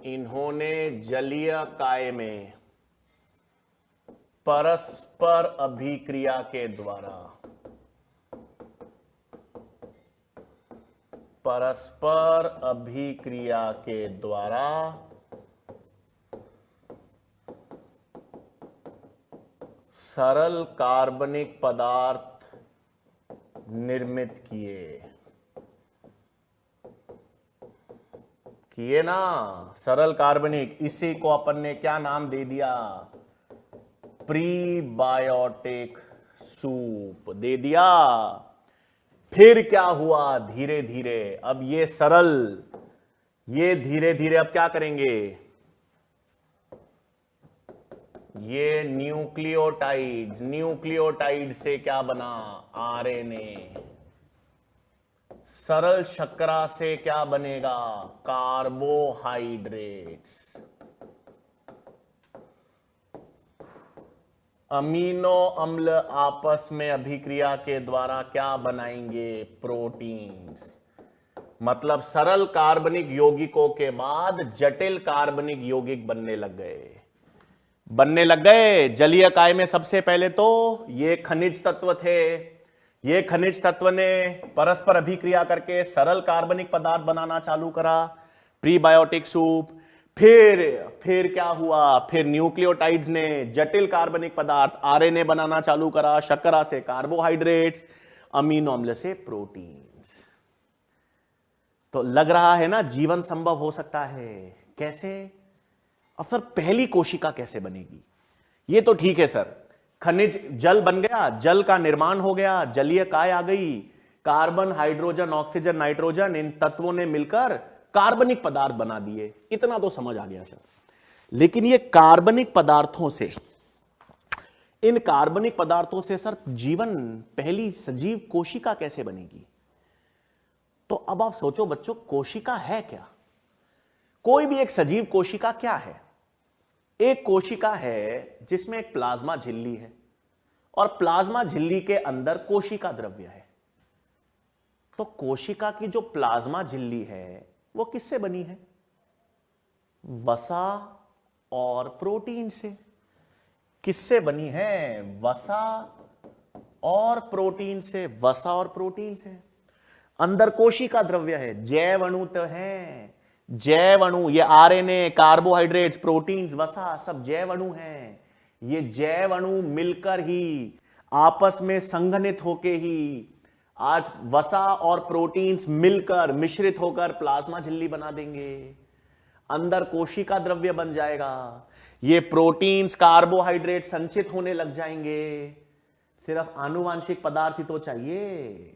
Speaker 1: इन्होंने जलीय काय में परस्पर अभिक्रिया के द्वारा सरल कार्बनिक पदार्थ निर्मित किए ना, सरल कार्बनिक। इसी को अपन ने क्या नाम दे दिया? प्रीबायोटिक सूप दे दिया। फिर क्या हुआ? धीरे धीरे अब ये धीरे धीरे अब क्या करेंगे? ये न्यूक्लियोटाइड से क्या बना? आरएनए। सरल शर्करा से क्या बनेगा? कार्बोहाइड्रेट्स। अमीनो अम्ल आपस में अभिक्रिया के द्वारा क्या बनाएंगे? प्रोटीन्स। मतलब सरल कार्बनिक यौगिकों के बाद जटिल कार्बनिक यौगिक बनने लग गए। जलीय काय में सबसे पहले तो ये खनिज तत्व थे। ये खनिज तत्व ने परस्पर अभिक्रिया करके सरल कार्बनिक पदार्थ बनाना चालू करा, प्रीबायोटिक सूप। फिर क्या हुआ? फिर न्यूक्लियोटाइड्स ने जटिल कार्बनिक पदार्थ आरएनए बनाना चालू करा, शर्करा से कार्बोहाइड्रेट्स, अमीनो अम्ल से प्रोटीन्स। तो लग रहा है ना जीवन संभव हो सकता है। कैसे? अब सर पहली कोशिका कैसे बनेगी? ये तो ठीक है सर, खनिज जल बन गया, जल का निर्माण हो गया, जलीय काय आ गई, कार्बन, हाइड्रोजन, ऑक्सीजन, नाइट्रोजन, इन तत्वों ने मिलकर कार्बनिक पदार्थ बना दिए। इतना तो समझ आ गया सर। लेकिन ये कार्बनिक पदार्थों से, इन कार्बनिक पदार्थों से सर जीवन, पहली सजीव कोशिका कैसे बनेगी? तो अब आप सोचो बच्चों, कोशिका है क्या? कोई भी एक सजीव कोशिका क्या है? एक कोशिका है जिसमें एक प्लाज्मा झिल्ली है और प्लाज्मा झिल्ली के अंदर कोशिका द्रव्य है। तो कोशिका की जो प्लाज्मा झिल्ली है वो किससे बनी है? वसा और प्रोटीन से। किससे बनी है? वसा और प्रोटीन से। वसा और प्रोटीन से। अंदर कोशिका द्रव्य है, जैव अणु तो है, जैव अणु। ये आरएनए, कार्बोहाइड्रेट्स, प्रोटीन्स, वसा सब जैव अणु हैं। ये जैव अणु मिलकर ही, आपस में संघनित होके ही आज वसा और प्रोटीन्स मिलकर, मिश्रित होकर प्लाज्मा झिल्ली बना देंगे। अंदर कोशिका द्रव्य बन जाएगा। ये प्रोटीन्स, कार्बोहाइड्रेट संचित होने लग जाएंगे। सिर्फ आनुवांशिक पदार्थ ही तो चाहिए।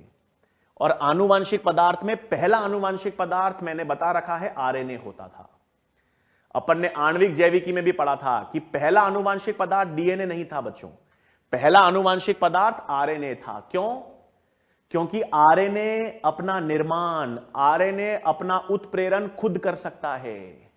Speaker 1: और आनुवांशिक पदार्थ में पहला आनुवांशिक पदार्थ मैंने बता रखा है आरएनए होता था। अपन ने आणविक जैविकी में भी पढ़ा था कि पहला आनुवांशिक पदार्थ डीएनए नहीं था बच्चों, पहला आनुवांशिक पदार्थ आरएनए था। क्यों? क्योंकि आरएनए अपना निर्माण, आरएनए अपना उत्प्रेरण खुद कर सकता है।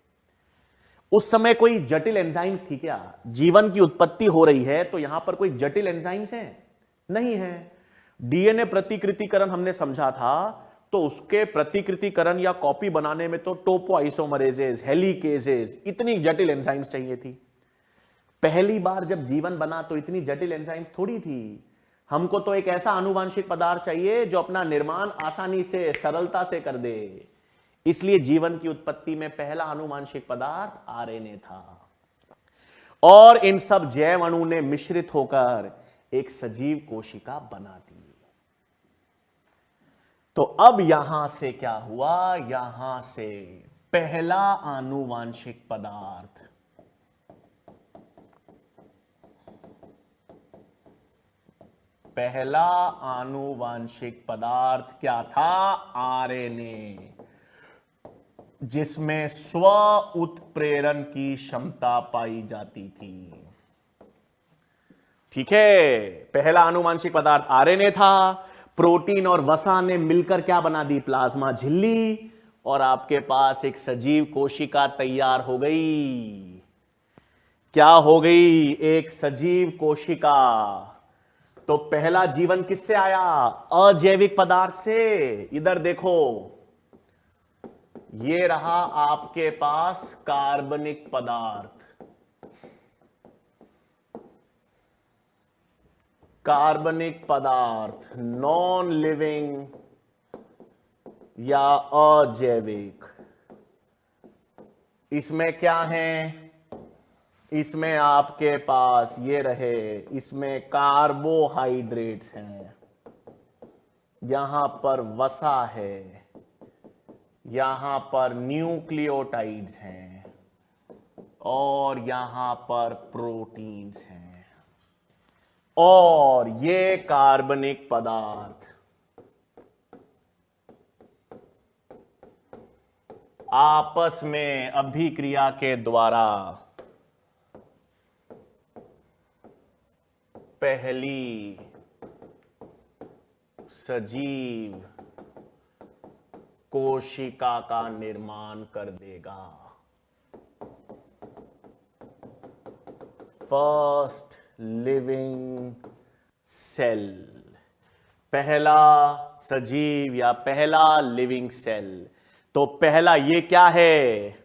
Speaker 1: उस समय कोई जटिल एंजाइम्स थी क्या? जीवन की उत्पत्ति हो रही है तो यहां पर कोई जटिल एंजाइम्स हैं? नहीं है। डीएनए प्रतिकृतिकरण हमने समझा था, तो उसके प्रतिकृतिकरण या कॉपी बनाने में तो टोपोआइसोमरेजेस, हेलिकेजेस, इतनी जटिल एंजाइम्स चाहिए थी। पहली बार जब जीवन बना तो इतनी जटिल एंजाइम्स थोड़ी थी। हमको तो एक ऐसा आनुवांशिक पदार्थ चाहिए जो अपना निर्माण आसानी से, सरलता से कर दे। इसलिए जीवन की उत्पत्ति में पहला आनुवांशिक पदार्थ आरएनए था। और इन सब जैव अणु ने मिश्रित होकर एक सजीव कोशिका बना दी। तो अब यहां से क्या हुआ? यहां से पहला आनुवांशिक पदार्थ, पहला आनुवांशिक पदार्थ क्या था? आरएनए, जिसमें स्व उत्प्रेरण की क्षमता पाई जाती थी। ठीक है, पहला आनुवांशिक पदार्थ आरएनए था। प्रोटीन और वसा ने मिलकर क्या बना दी? प्लाज्मा झिल्ली। और आपके पास एक सजीव कोशिका तैयार हो गई। क्या हो गई? एक सजीव कोशिका। तो पहला जीवन किससे आया? अजैविक पदार्थ से। इधर देखो, ये रहा आपके पास कार्बनिक पदार्थ, कार्बनिक पदार्थ नॉन लिविंग या अजैविक। इसमें क्या है, इसमें आपके पास ये रहे, इसमें कार्बोहाइड्रेट्स हैं, यहां पर वसा है, यहां पर न्यूक्लियोटाइड्स हैं और यहां पर प्रोटीन्स हैं। और ये कार्बनिक पदार्थ आपस में अभिक्रिया के द्वारा पहली सजीव कोशिका का निर्माण कर देगा। फर्स्ट लिविंग सेल, पहला सजीव या पहला लिविंग सेल। तो पहला ये क्या है,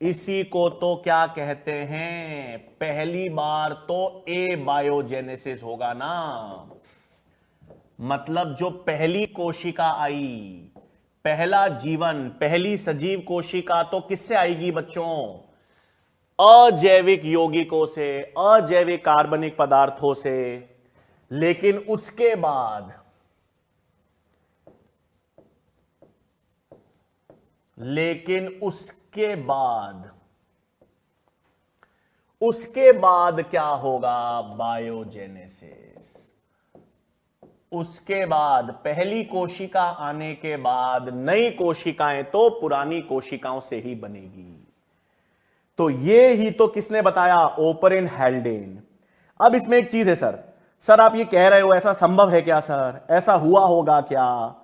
Speaker 1: इसी को तो क्या कहते हैं, पहली बार तो एबायोजेनेसिस होगा ना, मतलब जो पहली कोशिका आई, पहला जीवन, पहली सजीव कोशिका तो किससे आएगी बच्चों, अजैविक यौगिकों से, अजैविक कार्बनिक पदार्थों से। लेकिन उसके बाद उसके बाद क्या होगा, बायोजेनेसिस। उसके बाद पहली कोशिका आने के बाद नई कोशिकाएं तो पुरानी कोशिकाओं से ही बनेगी। तो ये ही तो किसने बताया, ओपरेन हेल्डेन। अब इसमें एक चीज है सर आप ये कह रहे हो ऐसा संभव है क्या सर, ऐसा हुआ होगा क्या,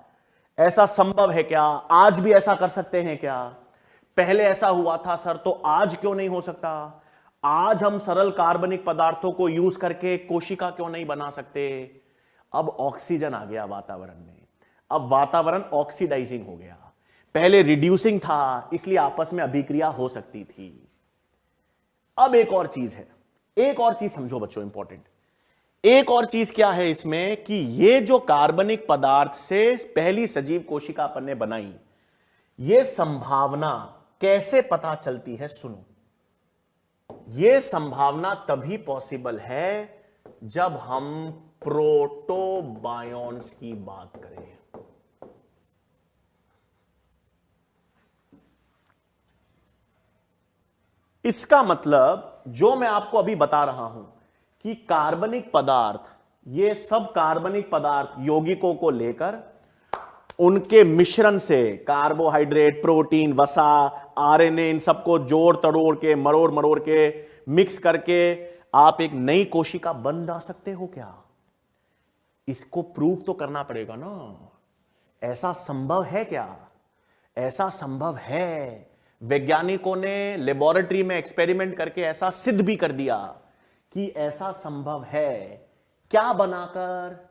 Speaker 1: ऐसा संभव है क्या, आज भी ऐसा कर सकते हैं क्या, पहले ऐसा हुआ था सर तो आज क्यों नहीं हो सकता, आज हम सरल कार्बनिक पदार्थों को यूज करके कोशिका क्यों नहीं बना सकते। अब ऑक्सीजन आ गया वातावरण में, अब वातावरण ऑक्सीडाइजिंग हो गया, पहले रिड्यूसिंग था इसलिए आपस में अभिक्रिया हो सकती थी। अब एक और चीज है, एक और चीज समझो बच्चों, इंपॉर्टेंट एक और चीज क्या है इसमें कि ये जो कार्बनिक पदार्थ से पहली सजीव कोशिका अपन ने बनाई, ये संभावना कैसे पता चलती है, सुनो। ये संभावना तभी पॉसिबल है जब हम प्रोटोबायोन्स की बात करें। इसका मतलब जो मैं आपको अभी बता रहा हूं कि कार्बनिक पदार्थ, ये सब कार्बनिक पदार्थ यौगिकों को लेकर उनके मिश्रण से कार्बोहाइड्रेट, प्रोटीन, वसा, आरएनए, इन सबको जोड़ तड़ोड़ के, मरोड़ मरोड़ के, मिक्स करके आप एक नई कोशिका बन जा सकते हो क्या? इसको प्रूव तो करना पड़ेगा ना। ऐसा संभव है क्या? ऐसा संभव है। वैज्ञानिकों ने लेबोरेटरी में एक्सपेरिमेंट करके ऐसा सिद्ध भी कर दिया कि ऐसा संभव है। क्या बनाकर?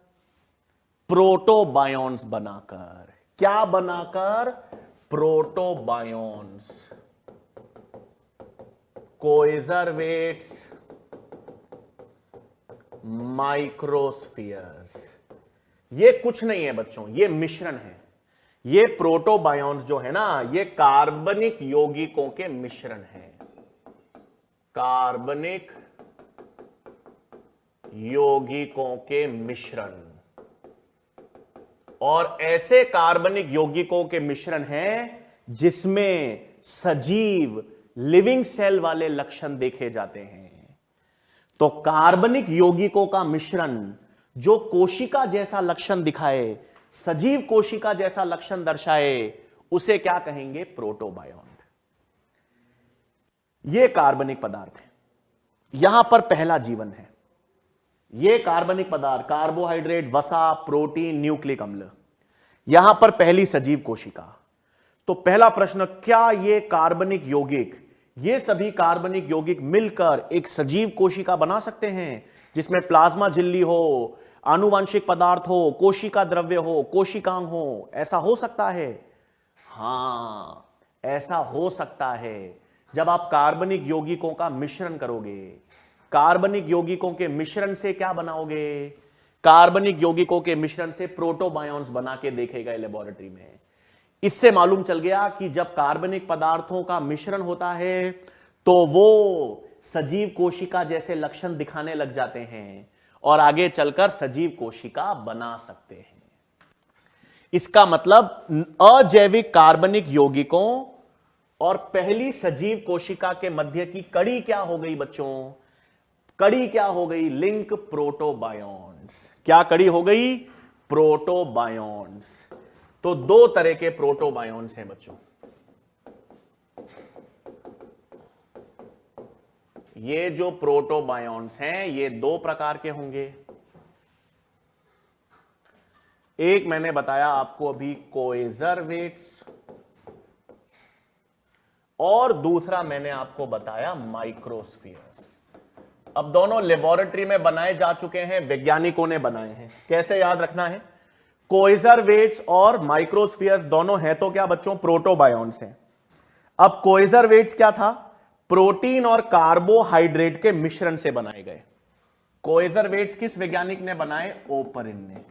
Speaker 1: प्रोटोबायोन्स बनाकर। क्या बनाकर? प्रोटोबायोन्स, कोएजरवेट्स, माइक्रोस्फीयर्स। ये कुछ नहीं है बच्चों, ये मिश्रण है। ये प्रोटोबायोन्स जो है ना, ये कार्बनिक यौगिकों के मिश्रण है। कार्बनिक यौगिकों के मिश्रण। और ऐसे कार्बनिक यौगिकों के मिश्रण हैं जिसमें सजीव लिविंग सेल वाले लक्षण देखे जाते हैं। तो कार्बनिक यौगिकों का मिश्रण जो कोशिका जैसा लक्षण दिखाए, सजीव कोशिका जैसा लक्षण दर्शाए, उसे क्या कहेंगे? प्रोटोबायोन। यह कार्बनिक पदार्थ है, यहां पर पहला जीवन है। यह कार्बनिक पदार्थ, कार्बोहाइड्रेट, वसा, प्रोटीन, न्यूक्लिक अम्ल, यहां पर पहली सजीव कोशिका। तो पहला प्रश्न, क्या यह कार्बनिक यौगिक, ये सभी कार्बनिक यौगिक मिलकर एक सजीव कोशिका बना सकते हैं जिसमें प्लाज्मा झिल्ली हो, आनुवांशिक पदार्थ हो, कोशिका द्रव्य हो, कोशिकांग हो? ऐसा हो सकता है? हां, ऐसा हो सकता है जब आप कार्बनिक यौगिकों का मिश्रण करोगे। कार्बनिक यौगिकों के मिश्रण से क्या बनाओगे? कार्बनिक यौगिकों के मिश्रण से प्रोटोबायोन्स बना के देखेगा लेबोरेटरी में। इससे मालूम चल गया कि जब कार्बनिक पदार्थों का मिश्रण होता है तो वो सजीव कोशिका जैसे लक्षण दिखाने लग जाते हैं और आगे चलकर सजीव कोशिका बना सकते हैं। इसका मतलब अजैविक कार्बनिक यौगिकों और पहली सजीव कोशिका के मध्य की कड़ी क्या हो गई बच्चों? कड़ी क्या हो गई? लिंक प्रोटोबायोन्स। क्या कड़ी हो गई? प्रोटोबायोन्स। तो दो तरह के प्रोटोबायोन्स हैं बच्चों। ये जो प्रोटोबायोन्स हैं ये दो प्रकार के होंगे। एक मैंने बताया आपको अभी कोएजरवेट्स, और दूसरा मैंने आपको बताया माइक्रोस्फीयर्स। अब दोनों लेबोरेटरी में बनाए जा चुके हैं, वैज्ञानिकों ने बनाए हैं। कैसे याद रखना है? कोएजरवेट्स और माइक्रोस्फीयर्स दोनों हैं तो क्या बच्चों? प्रोटोबायोन्स हैं। अब कोएजरवेट्स क्या था? प्रोटीन और कार्बोहाइड्रेट के मिश्रण से बनाए गए। कोएजरवेट्स किस वैज्ञानिक ने बनाए? ओपरिन ने।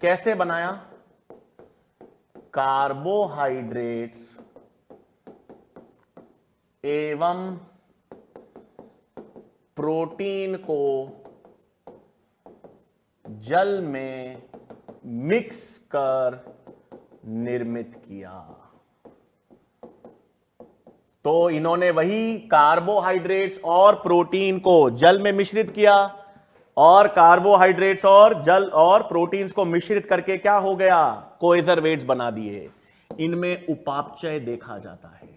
Speaker 1: कैसे बनाया? कार्बोहाइड्रेट्स एवं प्रोटीन को जल में मिक्स कर निर्मित किया। तो इन्होंने वही कार्बोहाइड्रेट्स और प्रोटीन को जल में मिश्रित किया, और कार्बोहाइड्रेट्स और जल और प्रोटीन्स को मिश्रित करके क्या हो गया? कोएजरवेट्स बना दिए। इनमें उपापचय देखा जाता है।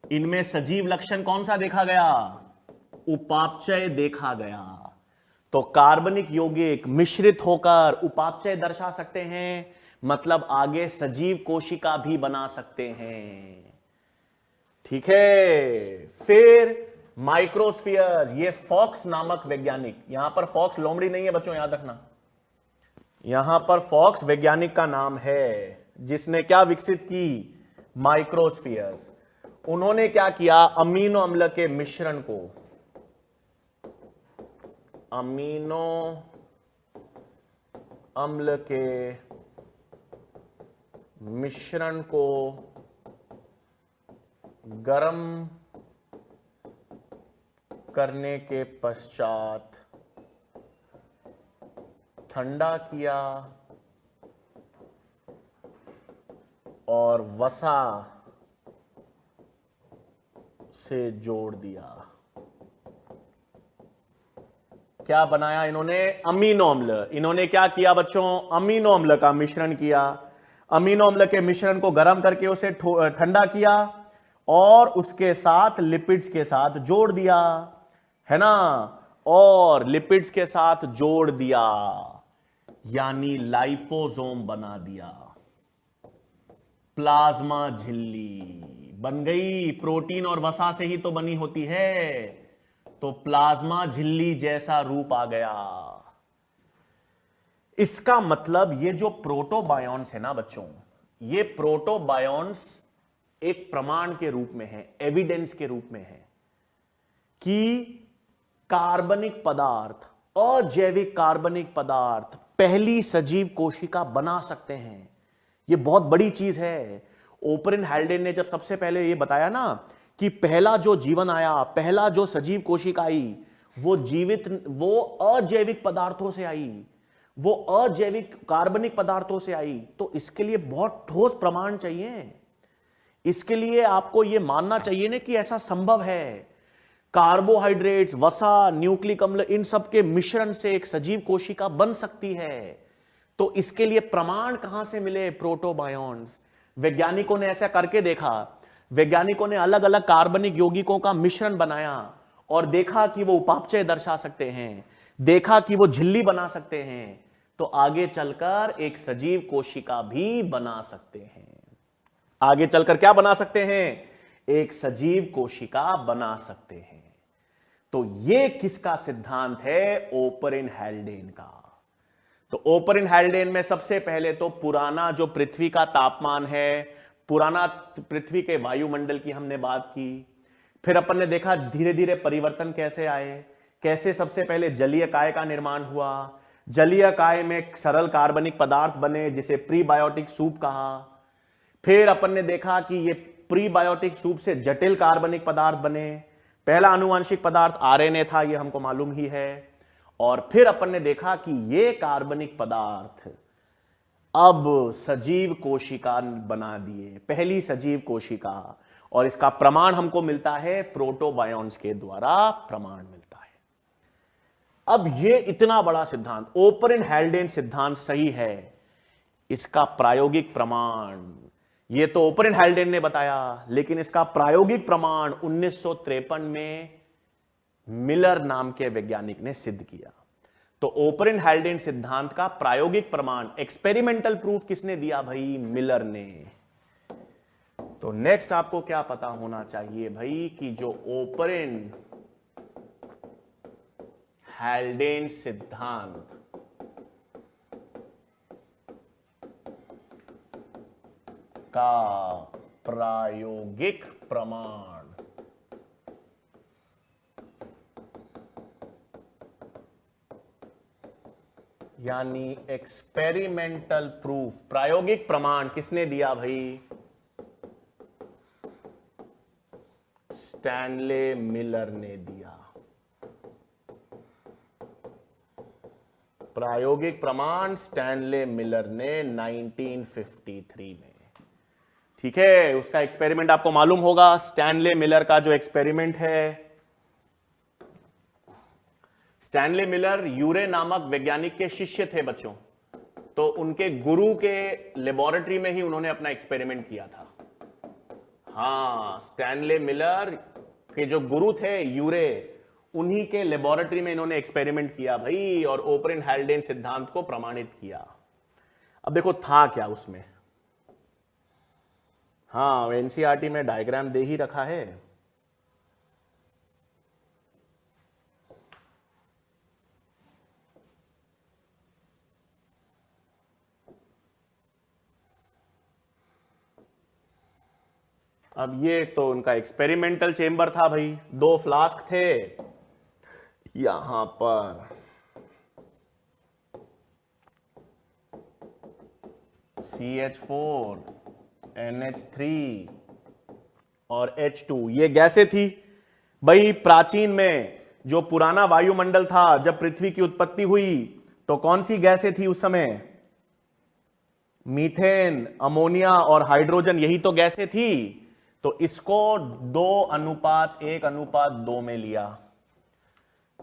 Speaker 1: इनमें सजीव लक्षण कौन सा देखा गया? उपापचय देखा गया। तो कार्बनिक यौगिक मिश्रित होकर उपापचय दर्शा सकते हैं, मतलब आगे सजीव कोशिका भी बना सकते हैं। ठीक है। फिर माइक्रोस्फीयर्स, ये फॉक्स नामक वैज्ञानिक, यहां पर फॉक्स लोमड़ी नहीं है बच्चों, याद रखना। यहां पर फॉक्स वैज्ञानिक का नाम है जिसने क्या विकसित की? माइक्रोस्फीयर्स। उन्होंने क्या किया? अमीनो अम्ल के मिश्रण को, अमीनो अम्ल के मिश्रण को गर्म करने के पश्चात ठंडा किया और वसा से जोड़ दिया। क्या बनाया इन्होंने? अमीनो अम्ल। इन्होंने क्या किया बच्चों? अमीनो अम्ल का मिश्रण किया। अमीनो अम्ल के मिश्रण को गर्म करके उसे ठंडा किया और उसके साथ लिपिड्स के साथ जोड़ दिया, है ना? और लिपिड्स के साथ जोड़ दिया यानी लाइपोसोम बना दिया। प्लाज्मा झिल्ली बन गई। प्रोटीन और वसा से ही तो बनी होती है, तो प्लाज्मा झिल्ली जैसा रूप आ गया। इसका मतलब ये जो प्रोटोबायोन्स है ना बच्चों, ये प्रोटोबायोन्स एक प्रमाण के रूप में है, एविडेंस के रूप में है कि कार्बनिक पदार्थ, अजैविक कार्बनिक पदार्थ पहली सजीव कोशिका बना सकते हैं। यह बहुत बड़ी चीज है। ओपरिन हैल्डेन ने जब सबसे पहले यह बताया ना कि पहला जो जीवन आया, पहला जो सजीव कोशिका आई, वो अजैविक पदार्थों से आई, वो अजैविक कार्बनिक पदार्थों से आई, तो इसके लिए बहुत ठोस प्रमाण चाहिए। इसके लिए आपको यह मानना चाहिए ना कि ऐसा संभव है। कार्बोहाइड्रेट्स, वसा, न्यूक्लिक अम्ल, इन सब के मिश्रण से एक सजीव कोशिका बन सकती है। तो इसके लिए प्रमाण कहां से मिले? प्रोटोबायोन्स। वैज्ञानिकों ने ऐसा करके देखा। वैज्ञानिकों ने अलग अलग कार्बनिक यौगिकों का मिश्रण बनाया और देखा कि वो उपापचय दर्शा सकते हैं, देखा कि वो झिल्ली बना सकते हैं, तो आगे चलकर एक सजीव कोशिका भी बना सकते हैं। आगे चलकर क्या बना सकते हैं? एक सजीव कोशिका बना सकते हैं। तो यह किसका सिद्धांत है? ओपरिन हैल्डेन का। तो ओपरिन हैल्डेन में सबसे पहले तो पुराना जो पृथ्वी का तापमान है, पुराना पृथ्वी के वायुमंडल की हमने बात की। फिर अपन ने देखा धीरे धीरे परिवर्तन कैसे आए, कैसे सबसे पहले जलीय काय का निर्माण हुआ, जलीय काय में सरल कार्बनिक पदार्थ बने जिसे प्रीबायोटिक सूप कहा। फिर अपन ने देखा कि ये प्रीबायोटिक सूप से जटिल कार्बनिक पदार्थ बने। पहला आनुवंशिक पदार्थ आरएनए था, ये हमको मालूम ही है। और फिर अपन ने देखा कि ये कार्बनिक पदार्थ अब सजीव कोशिका बना दिए, पहली सजीव कोशिका। और इसका प्रमाण हमको मिलता है प्रोटोबायोन्स के द्वारा प्रमाण मिलता है। अब ये इतना बड़ा सिद्धांत ओपरिन हैल्डेन सिद्धांत सही है, इसका प्रायोगिक प्रमाण ये तो ओपरिन हैल्डेन ने बताया, लेकिन इसका प्रायोगिक प्रमाण 1953 में मिलर नाम के वैज्ञानिक ने सिद्ध किया। तो ओपरिन हैल्डेन सिद्धांत का प्रायोगिक प्रमाण, एक्सपेरिमेंटल प्रूफ किसने दिया भाई? मिलर ने। तो नेक्स्ट आपको क्या पता होना चाहिए भाई कि जो ओपरिन हैल्डेन सिद्धांत का प्रायोगिक प्रमाण यानी एक्सपेरिमेंटल प्रूफ, प्रायोगिक प्रमाण किसने दिया भाई? स्टैनले मिलर ने दिया। प्रायोगिक प्रमाण स्टैनले मिलर ने 1953 में। ठीक है, उसका एक्सपेरिमेंट आपको मालूम होगा। स्टैनले मिलर का जो एक्सपेरिमेंट है, स्टैनले मिलर यूरे नामक वैज्ञानिक के शिष्य थे बच्चों। तो उनके गुरु के लेबोरेटरी में ही उन्होंने अपना एक्सपेरिमेंट किया था। हाँ, स्टैनले मिलर के जो गुरु थे यूरे, उन्हीं के लेबोरेटरी में इन्होंने एक्सपेरिमेंट किया भाई, और ओपरिन हैल्डेन सिद्धांत को प्रमाणित किया। अब देखो था क्या उसमें। हाँ, एनसीईआरटी में डायग्राम दे ही रखा है। अब ये तो उनका एक्सपेरिमेंटल चेंबर था भाई। 2 फ्लास्क थे यहां पर, CH4, NH3 और H2, ये गैसें थी भाई। प्राचीन में जो पुराना वायुमंडल था, जब पृथ्वी की उत्पत्ति हुई तो कौन सी गैसें थी उस समय? मीथेन, अमोनिया और हाइड्रोजन, यही तो गैसें थी। तो इसको 2:1:2 में लिया।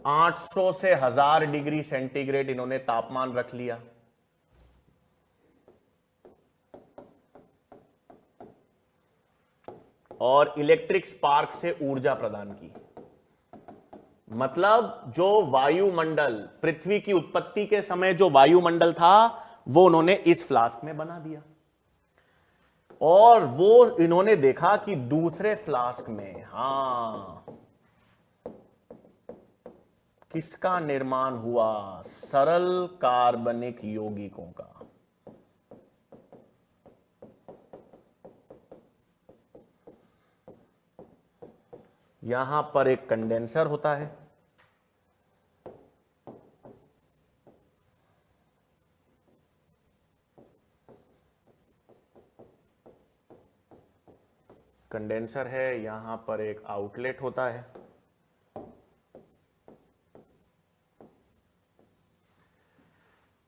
Speaker 1: 800 से 1000 डिग्री सेंटीग्रेड इन्होंने तापमान रख लिया। और इलेक्ट्रिक स्पार्क से ऊर्जा प्रदान की। मतलब जो वायुमंडल, पृथ्वी की उत्पत्ति के समय जो वायुमंडल था, वो उन्होंने इस फ्लास्क में बना दिया। और वो इन्होंने देखा कि दूसरे फ्लास्क में, हां, किसका निर्माण हुआ? सरल कार्बनिक यौगिकों का। यहां पर एक कंडेंसर होता है, कंडेंसर है, यहां पर एक आउटलेट होता है।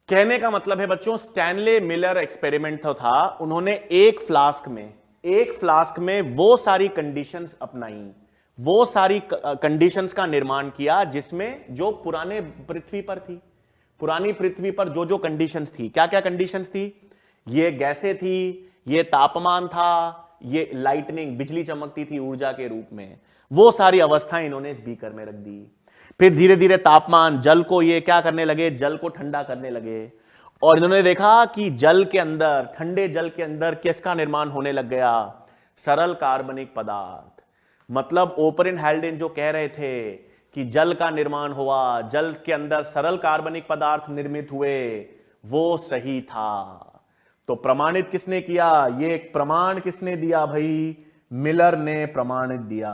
Speaker 1: कहने का मतलब है बच्चों, स्टैनले मिलर एक्सपेरिमेंट तो था, उन्होंने एक फ्लास्क में वो सारी कंडीशंस अपनाई, वो सारी कंडीशंस का निर्माण किया जिसमें जो पुराने पृथ्वी पर थी, पुरानी पृथ्वी पर जो जो कंडीशंस थी, क्या क्या कंडीशंस थी? ये गैसें थी, ये तापमान था, ये लाइटनिंग, बिजली चमकती थी ऊर्जा के रूप में। वो सारी अवस्थाएं इन्होंने इस बीकर में रख दी। फिर धीरे धीरे तापमान, जल को ये क्या करने लगे? जल को ठंडा करने लगे। और इन्होंने देखा कि जल के अंदर, ठंडे जल के अंदर किसका निर्माण होने लग गया? सरल कार्बनिक पदार्थ। मतलब ओपरिन हैल्डेन जो कह रहे थे कि जल का निर्माण हुआ, जल के अंदर सरल कार्बनिक पदार्थ निर्मित हुए, वो सही था। तो प्रमाणित किसने किया? ये एक प्रमाण किसने दिया भाई? मिलर ने प्रमाणित दिया।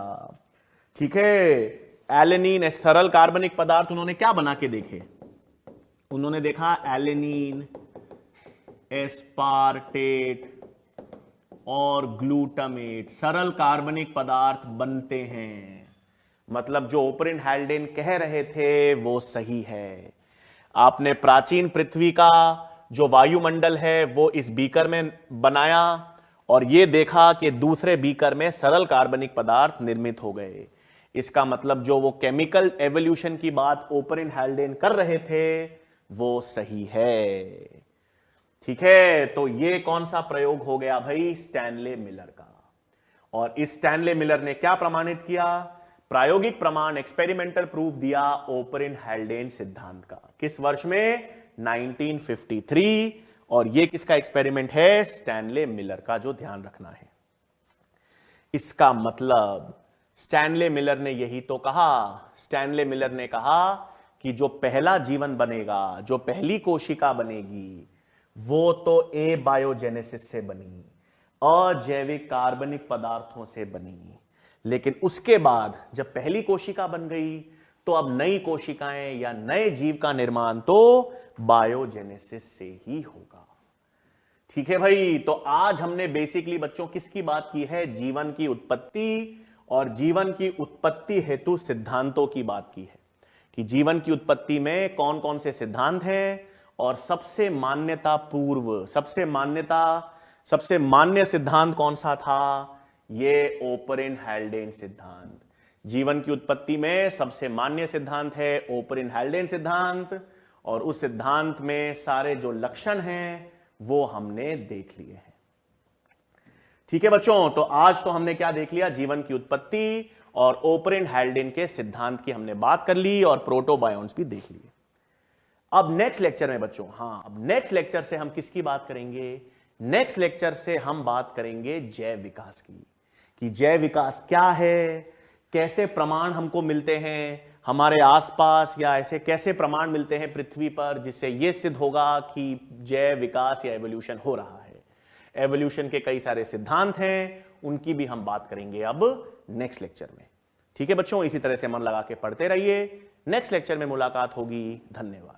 Speaker 1: ठीक है। एलेनीन सरल कार्बनिक पदार्थ उन्होंने क्या बना के देखे? उन्होंने देखा एलेनीन, एस्पार्टेट और ग्लूटामेट सरल कार्बनिक पदार्थ बनते हैं। मतलब जो ओपरिन हैल्डेन कह रहे थे वो सही है। आपने प्राचीन पृथ्वी का जो वायुमंडल है वो इस बीकर में बनाया और यह देखा कि दूसरे बीकर में सरल कार्बनिक पदार्थ निर्मित हो गए। इसका मतलब जो वो केमिकल एवोल्यूशन की बात ओपरिन हैल्डेन कर रहे थे वो सही है। ठीक है। तो ये कौन सा प्रयोग हो गया भाई? स्टैनले मिलर का। और इस स्टैनले मिलर ने क्या प्रमाणित किया? प्रायोगिक प्रमाण, एक्सपेरिमेंटल प्रूफ दिया ओपरिन हैल्डेन सिद्धांत का। किस वर्ष में? 1953। और ये किसका एक्सपेरिमेंट है? स्टैनले मिलर का, जो ध्यान रखना है। इसका मतलब स्टैनले मिलर ने यही तो कहा। स्टैनले मिलर ने कहा कि जो पहला जीवन बनेगा, जो पहली कोशिका बनेगी, वो तो एबायोजेनेसिस से बनी, अजैविक कार्बनिक पदार्थों से बनी। लेकिन उसके बाद जब पहली कोशिका बन गई तो अब नई कोशिकाएं या नए जीव का निर्माण तो बायोजेनेसिस से ही होगा। ठीक है भाई। तो आज हमने बेसिकली बच्चों किसकी बात की है? जीवन की उत्पत्ति और जीवन की उत्पत्ति हेतु सिद्धांतों की बात की है कि जीवन की उत्पत्ति में कौन कौन से सिद्धांत हैं और सबसे मान्यता पूर्व, सबसे मान्य सिद्धांत कौन सा था? ये ओपरिन हैल्डेन सिद्धांत। जीवन की उत्पत्ति में सबसे मान्य सिद्धांत है ओपरिन हैल्डेन सिद्धांत, और उस सिद्धांत में सारे जो लक्षण हैं वो हमने देख लिए हैं। ठीक है बच्चों। तो आज तो हमने क्या देख लिया? जीवन की उत्पत्ति और ओपरिन हैल्डेन के सिद्धांत की हमने बात कर ली और प्रोटोबायोन्ट्स भी देख लिए। अब नेक्स्ट लेक्चर में बच्चों, अब नेक्स्ट लेक्चर से हम किसकी बात करेंगे? नेक्स्ट लेक्चर से हम बात करेंगे जैव विकास की, कि जैव विकास क्या है, कैसे प्रमाण हमको मिलते हैं हमारे आसपास, या ऐसे कैसे प्रमाण मिलते हैं पृथ्वी पर जिससे यह सिद्ध होगा कि जैव विकास या एवोल्यूशन हो रहा है। एवोल्यूशन के कई सारे सिद्धांत हैं, उनकी भी हम बात करेंगे अब नेक्स्ट लेक्चर में। ठीक है बच्चों, इसी तरह से मन लगा के पढ़ते रहिए। नेक्स्ट लेक्चर में मुलाकात होगी। धन्यवाद।